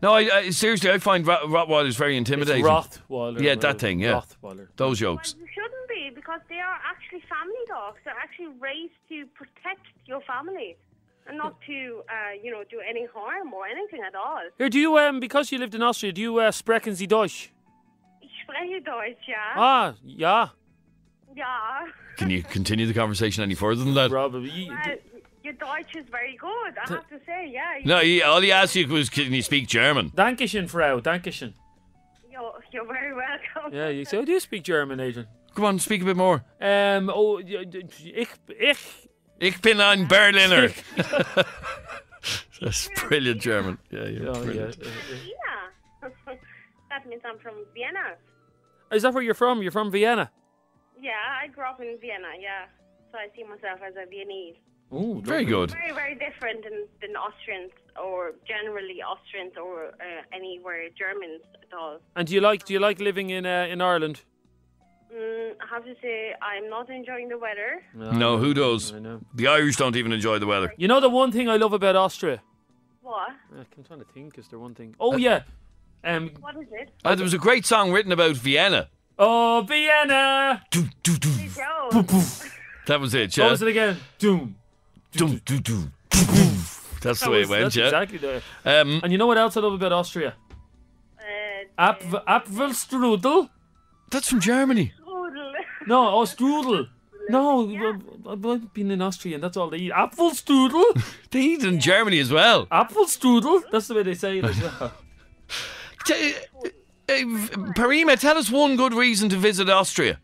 Speaker 2: No, I seriously, I find Rottweilers very intimidating.
Speaker 1: It's Rottweiler.
Speaker 2: Yeah, that thing, yeah.
Speaker 1: Rottweiler.
Speaker 2: Those jokes.
Speaker 7: you shouldn't be because they are actually family dogs. They're actually raised to protect your family and not to, do any harm or anything at all.
Speaker 1: Here, do you because you lived in Austria, do you sprechen Sie Deutsch?
Speaker 7: Ich spreche Deutsch, ja.
Speaker 1: Ah, ja.
Speaker 7: Ja.
Speaker 2: Can you continue the conversation any further than that?
Speaker 1: Probably.
Speaker 7: Well, your Deutsch is very good, I have to say, yeah.
Speaker 2: No, all he asked you was, can you speak German?
Speaker 1: Dankeschön, Frau. Dankeschön.
Speaker 7: You're very welcome.
Speaker 1: Yeah, you say, oh, do you speak German, Adrian?
Speaker 2: Come on, speak a bit more.
Speaker 1: Ich
Speaker 2: bin ein Berliner. That's brilliant German. Yeah, brilliant.
Speaker 7: Vienna. That means I'm from Vienna.
Speaker 1: Is that where you're from? You're from Vienna?
Speaker 7: Yeah, I grew up in Vienna, yeah. So I see myself as a Viennese.
Speaker 1: Oh,
Speaker 2: very good.
Speaker 7: Very, very different than Austrians or generally Austrians or anywhere Germans at all.
Speaker 1: And do you like living in Ireland?
Speaker 7: I have to say I'm not enjoying the weather.
Speaker 2: No, who does?
Speaker 1: I know.
Speaker 2: The Irish don't even enjoy the weather.
Speaker 1: You know the one thing I love about Austria?
Speaker 7: What?
Speaker 1: I'm trying to think. Is there one thing? Oh yeah.
Speaker 7: What is it?
Speaker 2: There was a great song written about Vienna.
Speaker 1: Oh, Vienna!
Speaker 2: Doom, doom, doom.
Speaker 7: Hey, Joe.
Speaker 2: That was it, yeah.
Speaker 1: What was it again? Doom.
Speaker 2: Doom, doom, doom, doom. That's the way it went,
Speaker 1: that's
Speaker 2: yeah.
Speaker 1: Exactly the.
Speaker 2: Um,
Speaker 1: And you know what else I love about Austria? Apfelstrudel?
Speaker 2: That's from Germany.
Speaker 7: Strudel.
Speaker 1: No, strudel. No, I've been in Austria and that's all they eat. Apfelstrudel?
Speaker 2: They eat it in Germany as well.
Speaker 1: Apfelstrudel? That's the way they say it as well.
Speaker 2: Parima, tell us one good reason to visit Austria.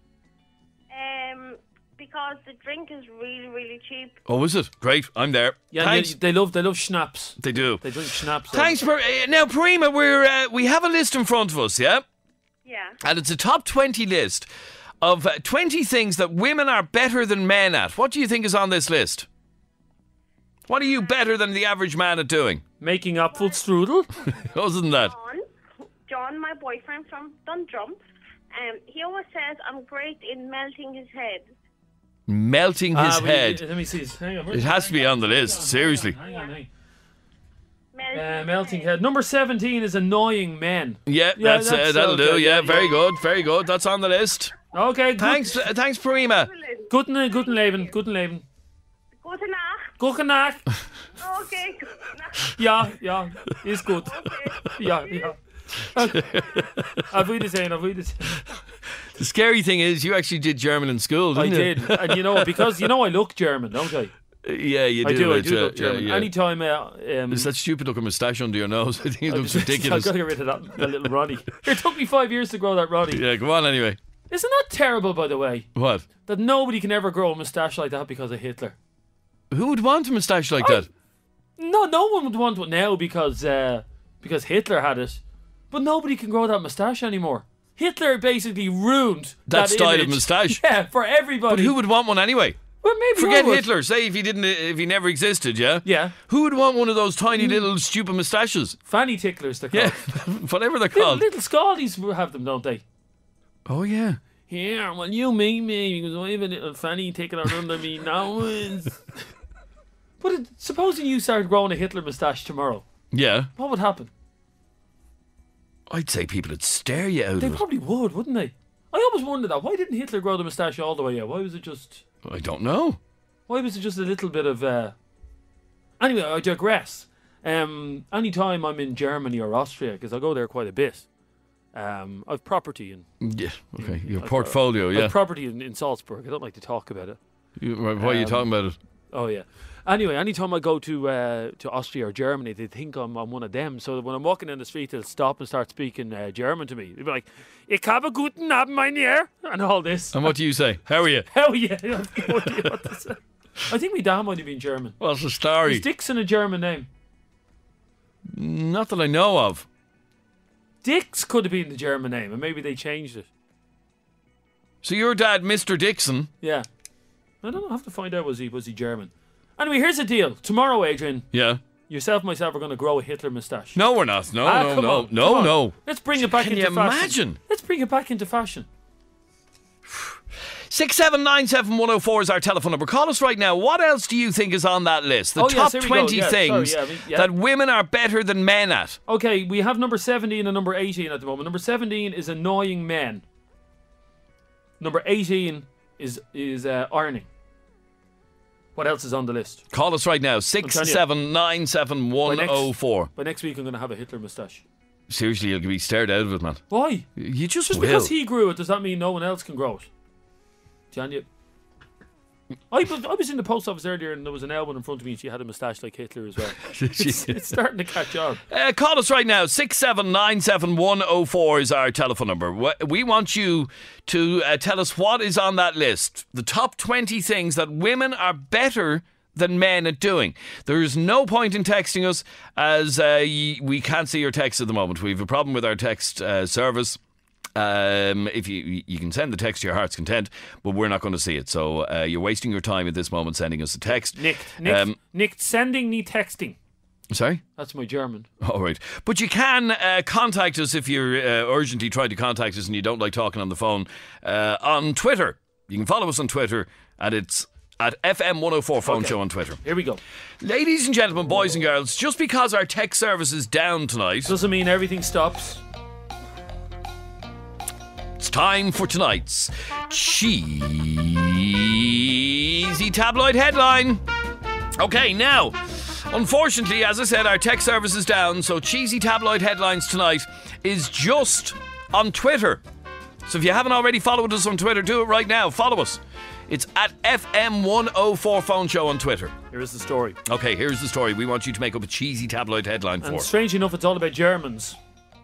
Speaker 7: Because the drink is really, really cheap.
Speaker 2: Oh, is it? Great, I'm there.
Speaker 1: Yeah,
Speaker 2: Thanks.
Speaker 1: they love schnapps.
Speaker 2: They do.
Speaker 1: They drink schnapps.
Speaker 2: Thanks, now Parima, we have a list in front of us, yeah?
Speaker 7: Yeah.
Speaker 2: And it's a top 20 list of 20 things that women are better than men at. What do you think is on this list? What are you better than the average man at doing?
Speaker 1: Making Apfelstrudel?
Speaker 2: Other than that.
Speaker 7: John, my boyfriend from Dundrum, he always says I'm great in melting his head.
Speaker 2: Melting his head.
Speaker 1: Let me see. Hang on.
Speaker 2: It has to be on the list, seriously.
Speaker 1: Hang on. Melting head. Number 17 is annoying men.
Speaker 2: Yeah, that'll do.
Speaker 1: okay,
Speaker 2: Yeah, very good, very good. That's on the list.
Speaker 1: Okay, good.
Speaker 2: Thanks, Parima.
Speaker 1: Guten Leben.
Speaker 7: Gute Nacht.
Speaker 1: Guten Nacht.
Speaker 7: Okay, gute Nacht.
Speaker 1: Ja, ist gut.
Speaker 7: Okay.
Speaker 1: Ja. Auf Wiedersehen.
Speaker 2: The scary thing is, you actually did German in school, didn't you?
Speaker 1: I did. And you know, because I look German, don't I?
Speaker 2: Yeah, you do.
Speaker 1: I do look German.
Speaker 2: Yeah.
Speaker 1: Anytime
Speaker 2: It's that stupid looking moustache under your nose. I think it looks ridiculous.
Speaker 1: I've got to get rid of that little Roddy. It took me 5 years to grow that Roddy.
Speaker 2: Yeah, go on anyway.
Speaker 1: Isn't that terrible, by the way?
Speaker 2: What?
Speaker 1: That nobody can ever grow a moustache like that because of Hitler.
Speaker 2: Who would want a moustache like that?
Speaker 1: No one would want one now because Hitler had it. But nobody can grow that moustache anymore. Hitler basically ruined
Speaker 2: that style
Speaker 1: image.
Speaker 2: of moustache.
Speaker 1: Yeah, for everybody.
Speaker 2: But who would want one anyway?
Speaker 1: Well, maybe
Speaker 2: forget
Speaker 1: I would.
Speaker 2: Hitler. Say if he never existed, yeah.
Speaker 1: Yeah.
Speaker 2: Who would want one of those tiny little stupid moustaches?
Speaker 1: Fanny ticklers, they're called.
Speaker 2: Yeah, whatever they're called.
Speaker 1: Little Scaldies have them, don't they?
Speaker 2: Oh yeah.
Speaker 1: Here, well, you meet me because I have a little fanny tickler under me nose. But supposing you started growing a Hitler moustache tomorrow,
Speaker 2: Yeah.
Speaker 1: what would happen?
Speaker 2: I'd say people would stare you out
Speaker 1: They
Speaker 2: of it.
Speaker 1: probably would, wouldn't they? I always wondered that. Why didn't Hitler grow the moustache all the way out? Why was it just
Speaker 2: I don't know.
Speaker 1: a little bit of... Anyway, I digress. Anytime I'm in Germany or Austria, because I go there quite a bit, I've property in...
Speaker 2: Yeah, okay. Your portfolio, yeah.
Speaker 1: I've property in Salzburg. I don't like to talk about it.
Speaker 2: Why are you talking about it?
Speaker 1: Oh, yeah. Anyway, anytime I go to Austria or Germany, they think I'm one of them. So when I'm walking down the street, they'll stop and start speaking German to me. They'll be like, "Ich habe guten Abend, mein Herr," and all this.
Speaker 2: And what do you say? How are you?
Speaker 1: Hell yeah. I have no idea what to say. I think my dad might have been German.
Speaker 2: What's the story?
Speaker 1: Is Dixon a German name?
Speaker 2: Not that I know of.
Speaker 1: Dix could have been the German name, and maybe they changed it.
Speaker 2: So your dad, Mr. Dixon.
Speaker 1: Yeah. I don't know. I have to find out, was he German? Anyway, here's the deal. Tomorrow, Adrian,
Speaker 2: Yeah.
Speaker 1: yourself and myself are going to grow a Hitler moustache.
Speaker 2: No, we're not. No,
Speaker 1: Come on.
Speaker 2: no.
Speaker 1: Let's bring it back
Speaker 2: Can
Speaker 1: into
Speaker 2: you
Speaker 1: fashion.
Speaker 2: imagine?
Speaker 1: Let's bring it back into fashion.
Speaker 2: 6797104 is our telephone number. Call us right now. What else do you think is on that list? The top
Speaker 1: here we
Speaker 2: 20
Speaker 1: go.
Speaker 2: things
Speaker 1: Yeah.
Speaker 2: that women are better than men at.
Speaker 1: Okay, we have number 17 and number 18 at the moment. Number 17 is annoying men. Number 18 is ironing. What else is on the list?
Speaker 2: Call us right now. 6797104.
Speaker 1: By next week, I'm going to have a Hitler moustache.
Speaker 2: Seriously, you'll be stared out of it, man.
Speaker 1: Why?
Speaker 2: You just
Speaker 1: Just
Speaker 2: will.
Speaker 1: because he grew it, does that mean no one else can grow it? Tanya. I was in the post office earlier and there was an Elwyn in front of me and she had a moustache like Hitler as well. It's starting to catch on.
Speaker 2: Call us right now. 6797104 is our telephone number. We want you to tell us what is on that list. The top 20 things that women are better than men at doing. There's no point in texting us as we can't see your text at the moment. We have a problem with our text service. If you can send the text to your heart's content, but we're not going to see it. So you're wasting your time at this moment sending us a text.
Speaker 1: Nicked sending me texting.
Speaker 2: Sorry?
Speaker 1: That's my German.
Speaker 2: All right. But you can contact us if you're urgently trying to contact us and you don't like talking on the phone on Twitter. You can follow us on Twitter and it's at FM104 Phone Show on Twitter.
Speaker 1: Here we go.
Speaker 2: Ladies and gentlemen, boys and girls, just because our text service is down tonight
Speaker 1: doesn't mean everything stops.
Speaker 2: It's time for tonight's cheesy tabloid headline. Okay, now, unfortunately, as I said, our text service is down, so cheesy tabloid headlines tonight is just on Twitter. So if you haven't already followed us on Twitter, do it right now. Follow us. It's at FM104 Phone Show on Twitter.
Speaker 1: Here is the story.
Speaker 2: Okay, here's the story. We want you to make up a cheesy tabloid headline for.
Speaker 1: And strangely enough, it's all about Germans.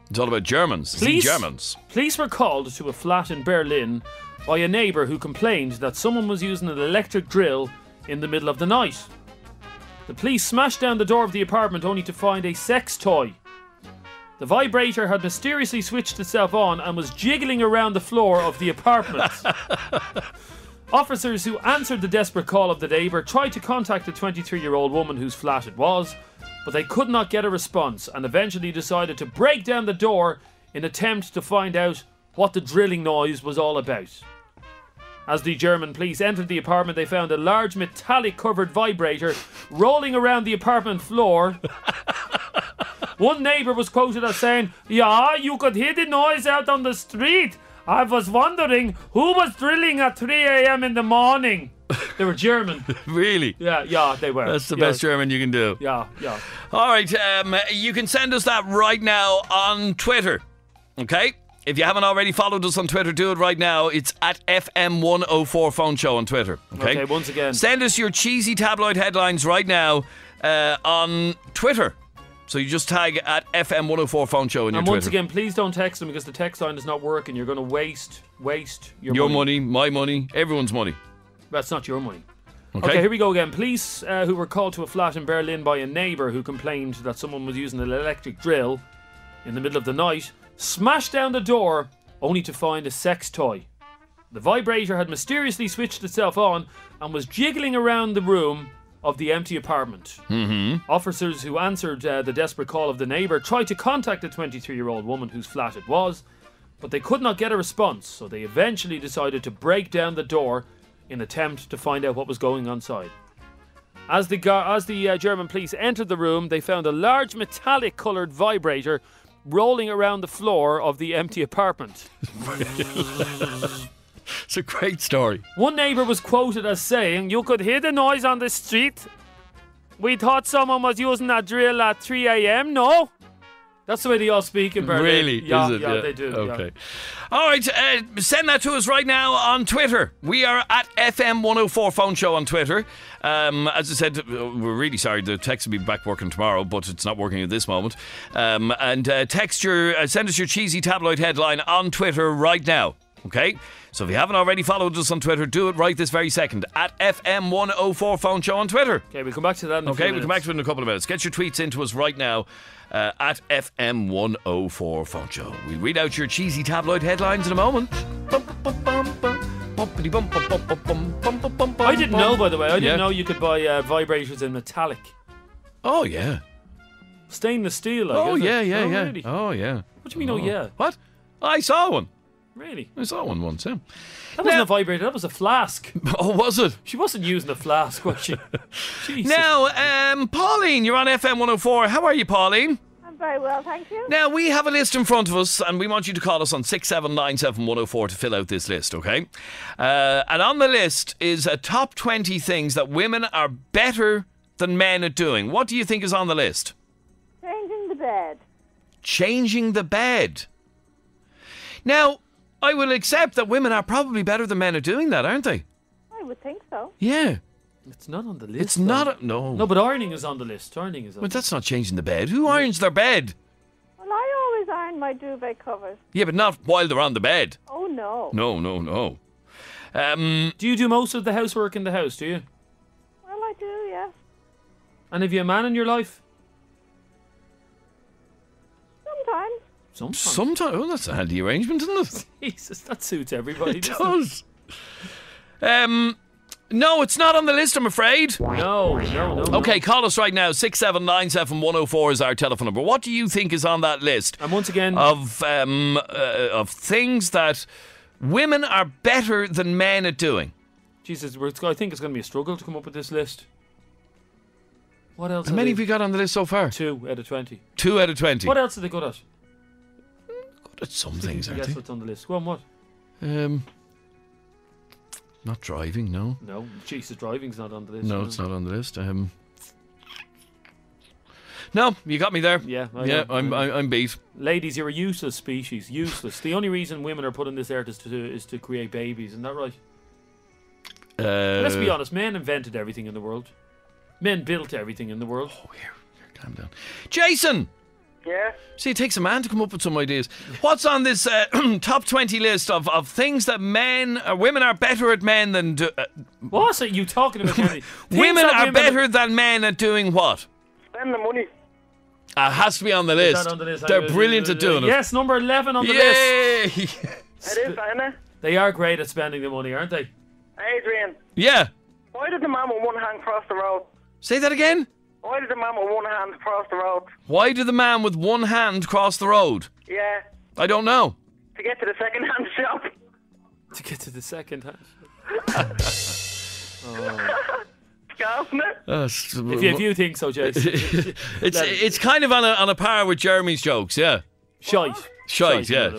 Speaker 2: It's all about Germans. Germans.
Speaker 1: Police were called to a flat in Berlin by a neighbour who complained that someone was using an electric drill in the middle of the night. The police smashed down the door of the apartment only to find a sex toy. The vibrator had mysteriously switched itself on and was jiggling around the floor of the apartment. Officers who answered the desperate call of the neighbour tried to contact the 23-year-old woman whose flat it was, but they could not get a response and eventually decided to break down the door in attempt to find out what the drilling noise was all about. As the German police entered the apartment, they found a large metallic-covered vibrator rolling around the apartment floor. One neighbour was quoted as saying, "Yeah, you could hear the noise out on the street. I was wondering who was drilling at 3 a.m. in the morning." They were German.
Speaker 2: Really?
Speaker 1: Yeah, they were.
Speaker 2: That's the best German you can do.
Speaker 1: Yeah.
Speaker 2: All right, you can send us that right now on Twitter. Okay? If you haven't already followed us on Twitter, do it right now. It's at FM104 Phone Show on Twitter. Okay,
Speaker 1: once again.
Speaker 2: Send us your cheesy tabloid headlines right now on Twitter. So you just tag at FM104 Phone Show in your Twitter.
Speaker 1: And once again, please don't text them because the text line is not working. You're going to waste
Speaker 2: your money, my money, everyone's money.
Speaker 1: That's not your money. Okay, here we go again. Police who were called to a flat in Berlin by a neighbour who complained that someone was using an electric drill in the middle of the night smashed down the door only to find a sex toy. The vibrator had mysteriously switched itself on and was jiggling around the room of the empty apartment. Officers who answered the desperate call of the neighbour tried to contact the 23-year-old woman whose flat it was, but they could not get a response, so they eventually decided to break down the door in attempt to find out what was going on inside. As the German police entered the room, they found a large metallic-coloured vibrator rolling around the floor of the empty apartment.
Speaker 2: It's a great story.
Speaker 1: One neighbour was quoted as saying, "You could hear the noise on the street. We thought someone was using that drill at 3 a.m, no?" That's the way they all speak in Berlin.
Speaker 2: Really?
Speaker 1: Yeah,
Speaker 2: is it?
Speaker 1: yeah, they do.
Speaker 2: Okay.
Speaker 1: Yeah.
Speaker 2: All right, send that to us right now on Twitter. We are at FM104 Phone Show on Twitter. As I said, we're really sorry. The text will be back working tomorrow, but it's not working at this moment. Send us your cheesy tabloid headline on Twitter right now. Okay? So if you haven't already followed us on Twitter, do it right this very second. At FM104 Phone Show on Twitter.
Speaker 1: Okay, we'll come back to that in a few
Speaker 2: we'll
Speaker 1: minutes.
Speaker 2: come back to it in a couple of minutes. Get your tweets into us right now at FM104 Phone Show. We'll read out your cheesy tabloid headlines in a moment.
Speaker 1: I didn't know, by the way. I didn't know you could buy vibrators in metallic.
Speaker 2: Oh, yeah.
Speaker 1: Stainless steel, like,
Speaker 2: Oh,
Speaker 1: is it?
Speaker 2: yeah.
Speaker 1: Really?
Speaker 2: Oh, yeah.
Speaker 1: What do you mean, oh, yeah?
Speaker 2: What? I saw one.
Speaker 1: Really?
Speaker 2: I saw one once, yeah.
Speaker 1: That wasn't a vibrator, that was a flask.
Speaker 2: Oh, was it?
Speaker 1: She wasn't using a flask, was she? Jesus.
Speaker 2: Now, Pauline, you're on FM104. How are you, Pauline?
Speaker 8: I'm very well, thank you.
Speaker 2: Now, we have a list in front of us, and we want you to call us on 6797104 to fill out this list, okay? And on the list is a top 20 things that women are better than men at doing. What do you think is on the list?
Speaker 8: Changing the bed.
Speaker 2: Changing the bed. Now, I will accept that women are probably better than men at doing that, aren't they?
Speaker 8: I would think so.
Speaker 2: Yeah.
Speaker 1: It's not on the list.
Speaker 2: It's
Speaker 1: though.
Speaker 2: not. No.
Speaker 1: No, but ironing is on the list. Ironing is on
Speaker 2: But that's not changing the bed. Who irons their bed?
Speaker 8: Well, I always iron my duvet covers.
Speaker 2: Yeah, but not while they're on the bed.
Speaker 8: Oh, no.
Speaker 2: No.
Speaker 1: Do you do most of the housework in the house, do you?
Speaker 8: Well, I do, yeah.
Speaker 1: And have you a man in your life?
Speaker 8: Sometimes.
Speaker 2: Sometimes. Oh, that's a handy arrangement, isn't it?
Speaker 1: Jesus, that suits everybody.
Speaker 2: It
Speaker 1: doesn't
Speaker 2: does. No, it's not on the list, I'm afraid.
Speaker 1: No.
Speaker 2: Okay, call us right now. 6797104 is our telephone number. What do you think is on that list?
Speaker 1: And once again,
Speaker 2: of things that women are better than men at doing.
Speaker 1: Jesus, I think it's going to be a struggle to come up with this list. What else?
Speaker 2: How many have you got on the list so far?
Speaker 1: 2 out of 20.
Speaker 2: 2 out of 20.
Speaker 1: What else are they good at?
Speaker 2: Good at some things, aren't
Speaker 1: Guess
Speaker 2: they?
Speaker 1: what's on the list? Go on, what?
Speaker 2: Not driving, no.
Speaker 1: No, Jesus, driving's not on the list.
Speaker 2: No, it's not on the list. No, you got me there.
Speaker 1: Yeah,
Speaker 2: I'm beat.
Speaker 1: Ladies, you're a useless species. Useless. The only reason women are put on this earth is to create babies. Isn't that right? Let's be honest. Men invented everything in the world. Men built everything in the world.
Speaker 2: Oh, here, calm down. Jason!
Speaker 5: Yeah?
Speaker 2: See, it takes a man to come up with some ideas. What's on this top 20 list of things that women are better at men than
Speaker 1: What are you talking about, Kenny?
Speaker 2: Women are better than men at doing what?
Speaker 5: Spend the money.
Speaker 2: It has to be on the list.
Speaker 1: That on the list?
Speaker 2: They're brilliant at doing it.
Speaker 1: Yes, number 11 on the list.
Speaker 2: Yay!
Speaker 5: It is, isn't it?
Speaker 1: They are great at spending the money, aren't they?
Speaker 5: Adrian,
Speaker 2: Yeah.
Speaker 5: why did the man with one hand cross the road?
Speaker 2: Say that again.
Speaker 5: Why did the man with one hand cross the road?
Speaker 2: Why did the man with one hand cross the road?
Speaker 5: Yeah,
Speaker 2: I don't know.
Speaker 5: to get to the second-hand shop.
Speaker 1: To get to the second hand.
Speaker 5: Isn't it?
Speaker 1: If you think so, Jason.
Speaker 2: it's kind of on a par with Jeremy's jokes, yeah.
Speaker 1: Shite.
Speaker 2: Shite.
Speaker 1: Yeah.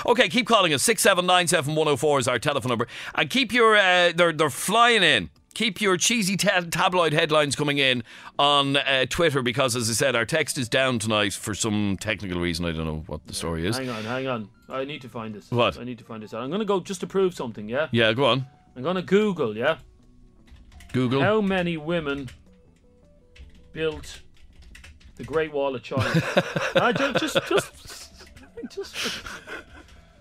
Speaker 2: Okay, keep calling us. 6797104 is our telephone number. And keep your, they're flying in. Keep your cheesy tabloid headlines coming in on Twitter because, as I said, our text is down tonight for some technical reason. I don't know what the story is.
Speaker 1: Hang on. I need to find this.
Speaker 2: What?
Speaker 1: I need to find this out. I'm going to go just to prove something, yeah?
Speaker 2: Yeah, go on.
Speaker 1: I'm going to Google, yeah?
Speaker 2: Google.
Speaker 1: How many women built the Great Wall of China?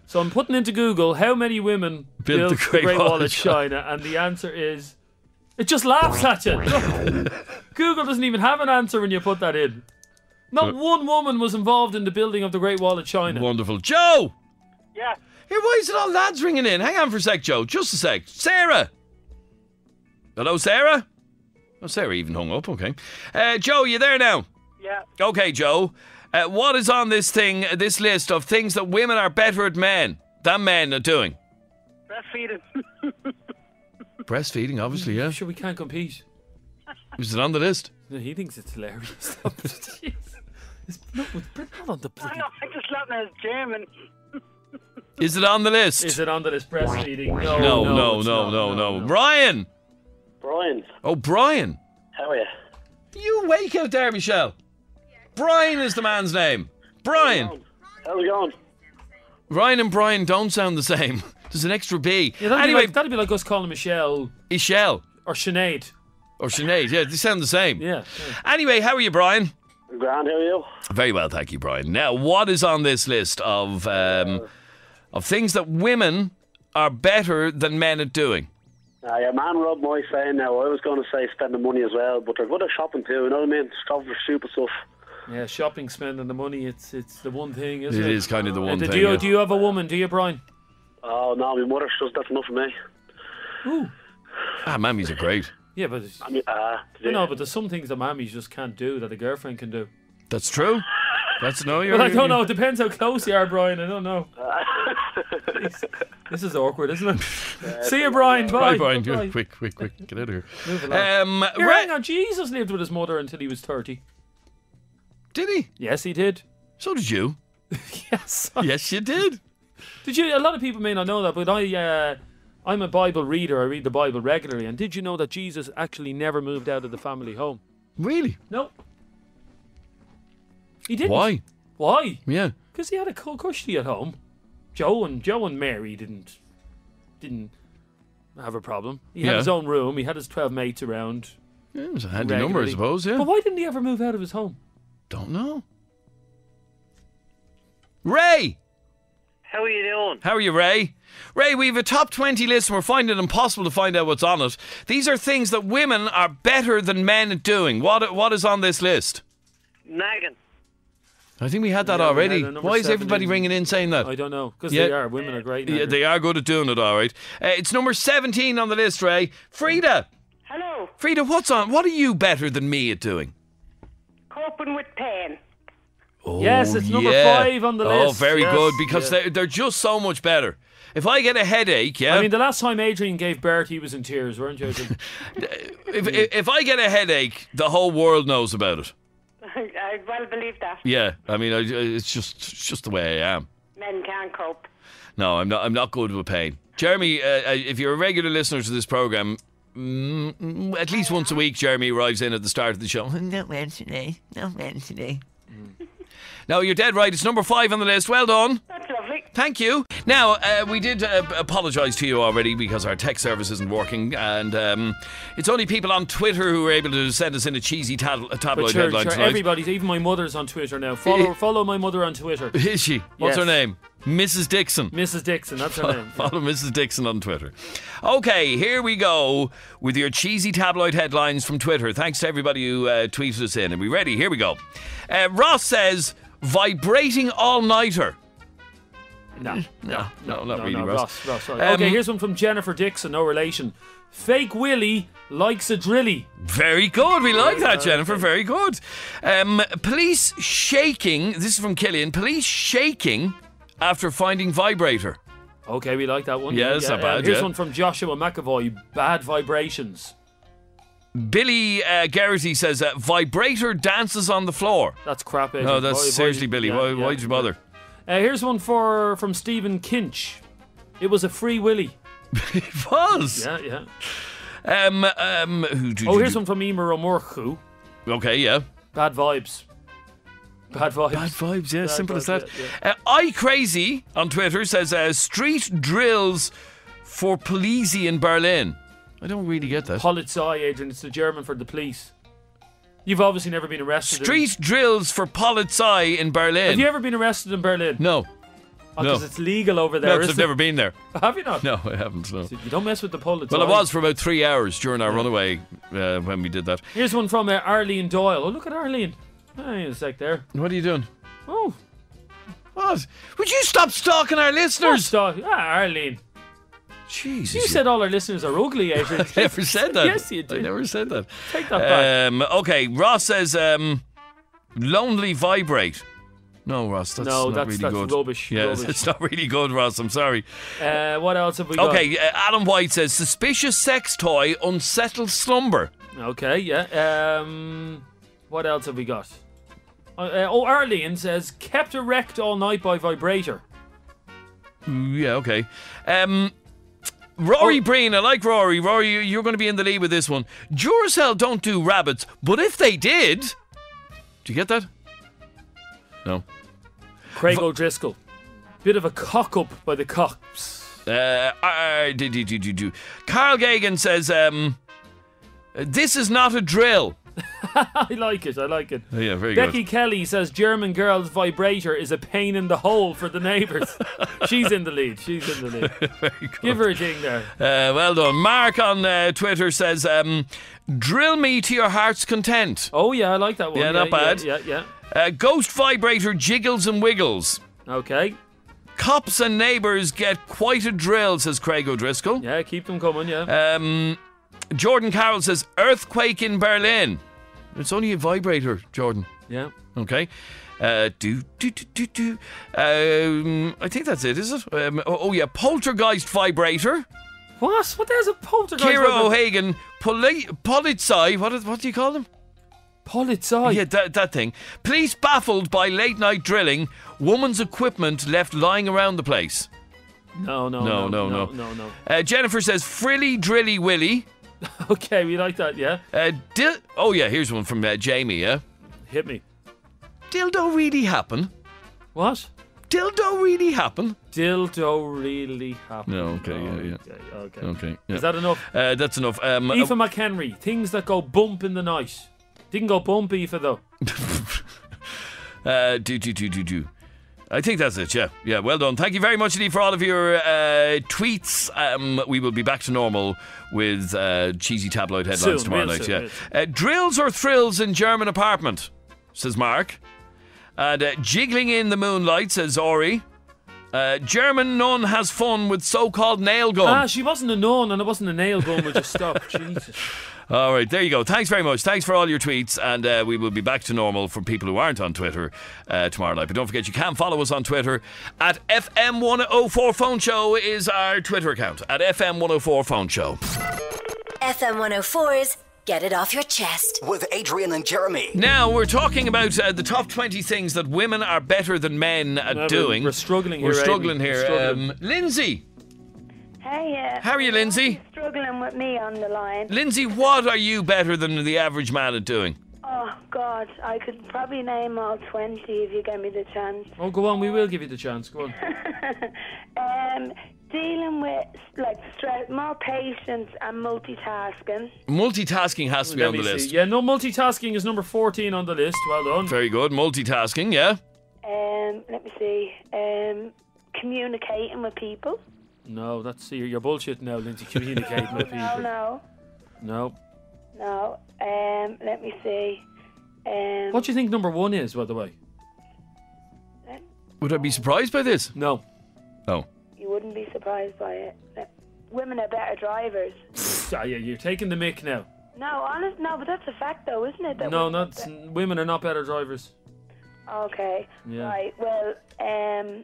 Speaker 1: So I'm putting into Google how many women built the Great Wall of China, and the answer is it just laughs at you. Google doesn't even have an answer when you put that in. Not one woman was involved in the building of the Great Wall of China.
Speaker 2: Wonderful. Joe!
Speaker 5: Yeah.
Speaker 2: Here, why is it all lads ringing in? Hang on for a sec, Joe. Just a sec. Sarah! Hello, Sarah? Oh, Sarah even hung up. Okay. Joe, you there now?
Speaker 5: Yeah.
Speaker 2: Okay, Joe. What is on this list of things that women are better at than men are doing?
Speaker 5: Breastfeeding.
Speaker 2: Breastfeeding, obviously, yeah.
Speaker 1: Sure, we can't compete.
Speaker 2: Is it on the list?
Speaker 1: No, he thinks it's hilarious. It's not on the bloody...
Speaker 5: No, I just laughing at his German.
Speaker 2: Is it on the list?
Speaker 1: Is it on the list? Breastfeeding?
Speaker 2: No. Brian!
Speaker 9: Brian.
Speaker 2: Oh, Brian.
Speaker 9: How are you?
Speaker 2: You wake out there, Michelle. Brian is the man's name. Brian.
Speaker 9: How's it going?
Speaker 2: Ryan and Brian don't sound the same. There's an extra B.
Speaker 1: Yeah, that'd be like us calling Michelle...
Speaker 2: Michelle.
Speaker 1: Or Sinead.
Speaker 2: Or Sinead, yeah, they sound the same.
Speaker 1: Yeah.
Speaker 2: Anyway, how are you, Brian?
Speaker 9: Grand, how are you?
Speaker 2: Very well, thank you, Brian. Now, what is on this list of things that women are better than men at doing?
Speaker 9: Your man Rob might say now, I was going to say spend the money as well, but they're good at shopping too, you know what I mean? Shopping for stupid stuff.
Speaker 1: Yeah, shopping, spending the money, it's the one thing, isn't it?
Speaker 2: It is kind of the one thing.
Speaker 1: Do you have a woman, do you, Brian?
Speaker 9: Oh, no, my mother says that's enough for me.
Speaker 1: Ooh.
Speaker 2: Mammies are great.
Speaker 1: Yeah, but... No, but there's some things that mammies just can't do that a girlfriend can do.
Speaker 2: That's true. But I
Speaker 1: don't know. It depends how close you are, Brian. I don't know. This is awkward, isn't it? See you, Brian. Bye.
Speaker 2: Bye, Brian.
Speaker 1: Bye.
Speaker 2: Quick. Get out of here.
Speaker 1: Move along. Hang on. Jesus lived with his mother until he was 30.
Speaker 2: Did he?
Speaker 1: Yes, he did.
Speaker 2: So did you.
Speaker 1: Yes.
Speaker 2: Yes, you did.
Speaker 1: Did you? A lot of people may not know that, but I'm a Bible reader. I read the Bible regularly. And did you know that Jesus actually never moved out of the family home?
Speaker 2: Really?
Speaker 1: No. He didn't.
Speaker 2: Why? Yeah.
Speaker 1: Because he had a custody at home. Joe and Mary didn't have a problem. He had his own room. He had his 12 mates around.
Speaker 2: Yeah, it was a handy number, I suppose, yeah.
Speaker 1: But why didn't he ever move out of his home?
Speaker 2: Don't know. Ray!
Speaker 5: How are you doing?
Speaker 2: How are you, Ray? Ray, we have a top 20 list and we're finding it impossible to find out what's on it. These are things that women are better than men at doing. What is on this list?
Speaker 5: Nagging.
Speaker 2: I think we had that already. Why is everybody ringing in saying that?
Speaker 1: I don't know. Because they are. Women are great.
Speaker 2: Yeah, they are good at doing it, all right. It's number 17 on the list, Ray. Frida.
Speaker 5: Hello.
Speaker 2: Frida, what's on? What are you better than me at doing?
Speaker 5: Coping with pain.
Speaker 2: Oh,
Speaker 1: yes, it's number 5 on the list.
Speaker 2: Oh, very good, because they're just so much better. If I get a headache,
Speaker 1: I mean, the last time Adrian gave birth, he was in tears, weren't you?
Speaker 2: if I get a headache, the whole world knows about it.
Speaker 5: I well believe that.
Speaker 2: Yeah, I mean, it's just the way I am.
Speaker 5: Men can't cope.
Speaker 2: No, I'm not good with pain. Jeremy, if you're a regular listener to this programme, at least once a week, Jeremy arrives in at the start of the show. Not well today. No, you're dead right. It's number 5 on the list. Well done.
Speaker 5: That's lovely.
Speaker 2: Thank you. Now, we did apologise to you already because our tech service isn't working, and it's only people on Twitter who were able to send us in a cheesy tabloid headline tonight.
Speaker 1: Everybody's, even my mother's on Twitter now. Follow my mother on Twitter.
Speaker 2: Is she? What's her name? Mrs. Dixon.
Speaker 1: Mrs. Dixon, that's her name.
Speaker 2: Follow Mrs. Dixon on Twitter. Okay, here we go with your cheesy tabloid headlines from Twitter. Thanks to everybody who tweeted us in. Are we ready? Here we go. Ross says, vibrating all-nighter.
Speaker 1: No,
Speaker 2: not really, Ross.
Speaker 1: Ross, sorry. Okay, here's one from Jennifer Dixon, no relation. Fake Willie likes a drilly.
Speaker 2: Very good. We like that, Jennifer. Very good. Police shaking. This is from Killian. Police shaking after finding vibrator.
Speaker 1: Okay, we like that one.
Speaker 2: Yeah, it's not bad.
Speaker 1: Here's one from Joshua McAvoy. Bad vibrations.
Speaker 2: Billy Garrity says, vibrator dances on the floor.
Speaker 1: That's crap, Adrian.
Speaker 2: No, that's seriously, Billy. Why did you bother?
Speaker 1: Here's one from Stephen Kinch. It was a free willy.
Speaker 2: It was?
Speaker 1: Yeah. Here's one from Emer O'Murchu.
Speaker 2: Okay, yeah.
Speaker 1: Bad vibes. Bad
Speaker 2: vibes, yeah. Simple as that.
Speaker 1: Yeah.
Speaker 2: I Crazy on Twitter says, street drills for Polizei in Berlin. I don't really get that.
Speaker 1: Polizei, Adrian. It's the German for the police. You've obviously never been arrested.
Speaker 2: Street drills for Polizei in Berlin.
Speaker 1: Have you ever been arrested in Berlin?
Speaker 2: No.
Speaker 1: Because it's legal over there.
Speaker 2: No, because I've never been there.
Speaker 1: Have you not?
Speaker 2: No, I haven't. No.
Speaker 1: So you don't mess with the Polizei.
Speaker 2: Well, I was for about 3 hours during our runaway when we did that.
Speaker 1: Here's one from Arlene Doyle. Oh, look at Arlene. Hang on a sec there.
Speaker 2: What are you doing?
Speaker 1: Oh.
Speaker 2: What? Would you stop stalking our listeners?
Speaker 1: Arlene.
Speaker 2: Jesus.
Speaker 1: You said all our listeners are ugly, Adrian.
Speaker 2: I never said that.
Speaker 1: Yes, you did.
Speaker 2: I never said that.
Speaker 1: Take that back.
Speaker 2: Okay, Ross says, lonely vibrate. No, Ross, that's not really good.
Speaker 1: Rubbish.
Speaker 2: Yeah,
Speaker 1: rubbish.
Speaker 2: It's not really good, Ross. I'm sorry.
Speaker 1: What else have we got?
Speaker 2: Okay, Adam White says, suspicious sex toy unsettles slumber.
Speaker 1: Okay, yeah. What else have we got? Arlene says, kept erect all night by vibrator.
Speaker 2: Yeah, okay. Rory Breen, I like Rory. Rory, you're going to be in the lead with this one. Duracell don't do rabbits, but if they did... Do you get that? No.
Speaker 1: Craig O'Driscoll. Bit of a cock-up by the cops.
Speaker 2: Carl Gagan says, this is not a drill.
Speaker 1: I like it.
Speaker 2: Yeah, very
Speaker 1: Becky
Speaker 2: good.
Speaker 1: Kelly says German girl's vibrator is a pain in the hole for the neighbours. She's in the lead.
Speaker 2: Very good.
Speaker 1: Give her a ding there.
Speaker 2: Well done. Mark on Twitter says, drill me to your heart's content.
Speaker 1: Oh, yeah, I like that one.
Speaker 2: Yeah, not bad.
Speaker 1: Yeah.
Speaker 2: Ghost vibrator jiggles and wiggles.
Speaker 1: Okay.
Speaker 2: Cops and neighbours get quite a drill, says Craig O'Driscoll.
Speaker 1: Yeah, keep them coming, yeah.
Speaker 2: Jordan Carroll says, earthquake in Berlin. It's only a vibrator, Jordan.
Speaker 1: Yeah.
Speaker 2: Okay. I think that's it, is it? Yeah, poltergeist vibrator.
Speaker 1: What? What the hell's a poltergeist
Speaker 2: Ciara
Speaker 1: vibrator?
Speaker 2: O'Hagan, Polizei, what do you call them?
Speaker 1: Polizei?
Speaker 2: Yeah, that thing. Police baffled by late night drilling. Woman's equipment left lying around the place.
Speaker 1: No.
Speaker 2: Jennifer says, frilly drilly willy.
Speaker 1: Okay, we like that, yeah.
Speaker 2: Here's one from Jamie, yeah?
Speaker 1: Hit me.
Speaker 2: Dildo really happen?
Speaker 1: What?
Speaker 2: Dildo really happen?
Speaker 1: Dildo really happen.
Speaker 2: No, okay, yeah. Okay. Yeah.
Speaker 1: Is that enough?
Speaker 2: That's enough.
Speaker 1: Aoife McHenry, things that go bump in the night. Didn't go bump, Aoife, though.
Speaker 2: Do. I think that's it, yeah. Yeah, well done. Thank you very much indeed for all of your tweets. We will be back to normal with cheesy tabloid headlines tomorrow night, yeah. Drills or thrills in German apartment, says Mark. And jiggling in the moonlight, says Ori. German nun has fun with so-called nail gun.
Speaker 1: She wasn't a nun and it wasn't a nail gun. We'll just stop. Jesus.
Speaker 2: All right, there you go. Thanks very much. Thanks for all your tweets, and we will be back to normal for people who aren't on Twitter tomorrow night. But don't forget, you can follow us on Twitter at FM104 Phone Show is our Twitter account, at FM104 Phone Show.
Speaker 10: FM104's Get It Off Your Chest
Speaker 11: with Adrian and Jeremy.
Speaker 2: Now, we're talking about the top 20 things that women are better than men at doing.
Speaker 1: We're struggling here.
Speaker 2: Lindsay.
Speaker 12: Hey,
Speaker 2: how are you, Lindsay?
Speaker 12: Struggling with me on the line.
Speaker 2: Lindsay, what are you better than the average man at doing?
Speaker 12: Oh, God, I could probably name all 20 if you give me the chance.
Speaker 1: Oh, go on, we will give you the chance. Go on.
Speaker 12: Dealing with, stress, more patience and multitasking.
Speaker 2: Multitasking has to be on the list.
Speaker 1: Yeah, no, multitasking is number 14 on the list. Well done.
Speaker 2: Very good. Multitasking, yeah.
Speaker 12: Let me see. Communicating with people.
Speaker 1: No, that's you're bullshit now, Lindsay. Communicating with people. No. Let me see. What do you think number 1 is, by the way?
Speaker 2: Would I be surprised by this?
Speaker 1: No.
Speaker 2: Oh.
Speaker 12: You wouldn't be surprised by it. Women are better drivers.
Speaker 1: Yeah, you're taking the mick now.
Speaker 12: No, but that's a fact, though, isn't it?
Speaker 1: Women are not better drivers.
Speaker 12: Okay.
Speaker 1: Yeah.
Speaker 12: Right. Well,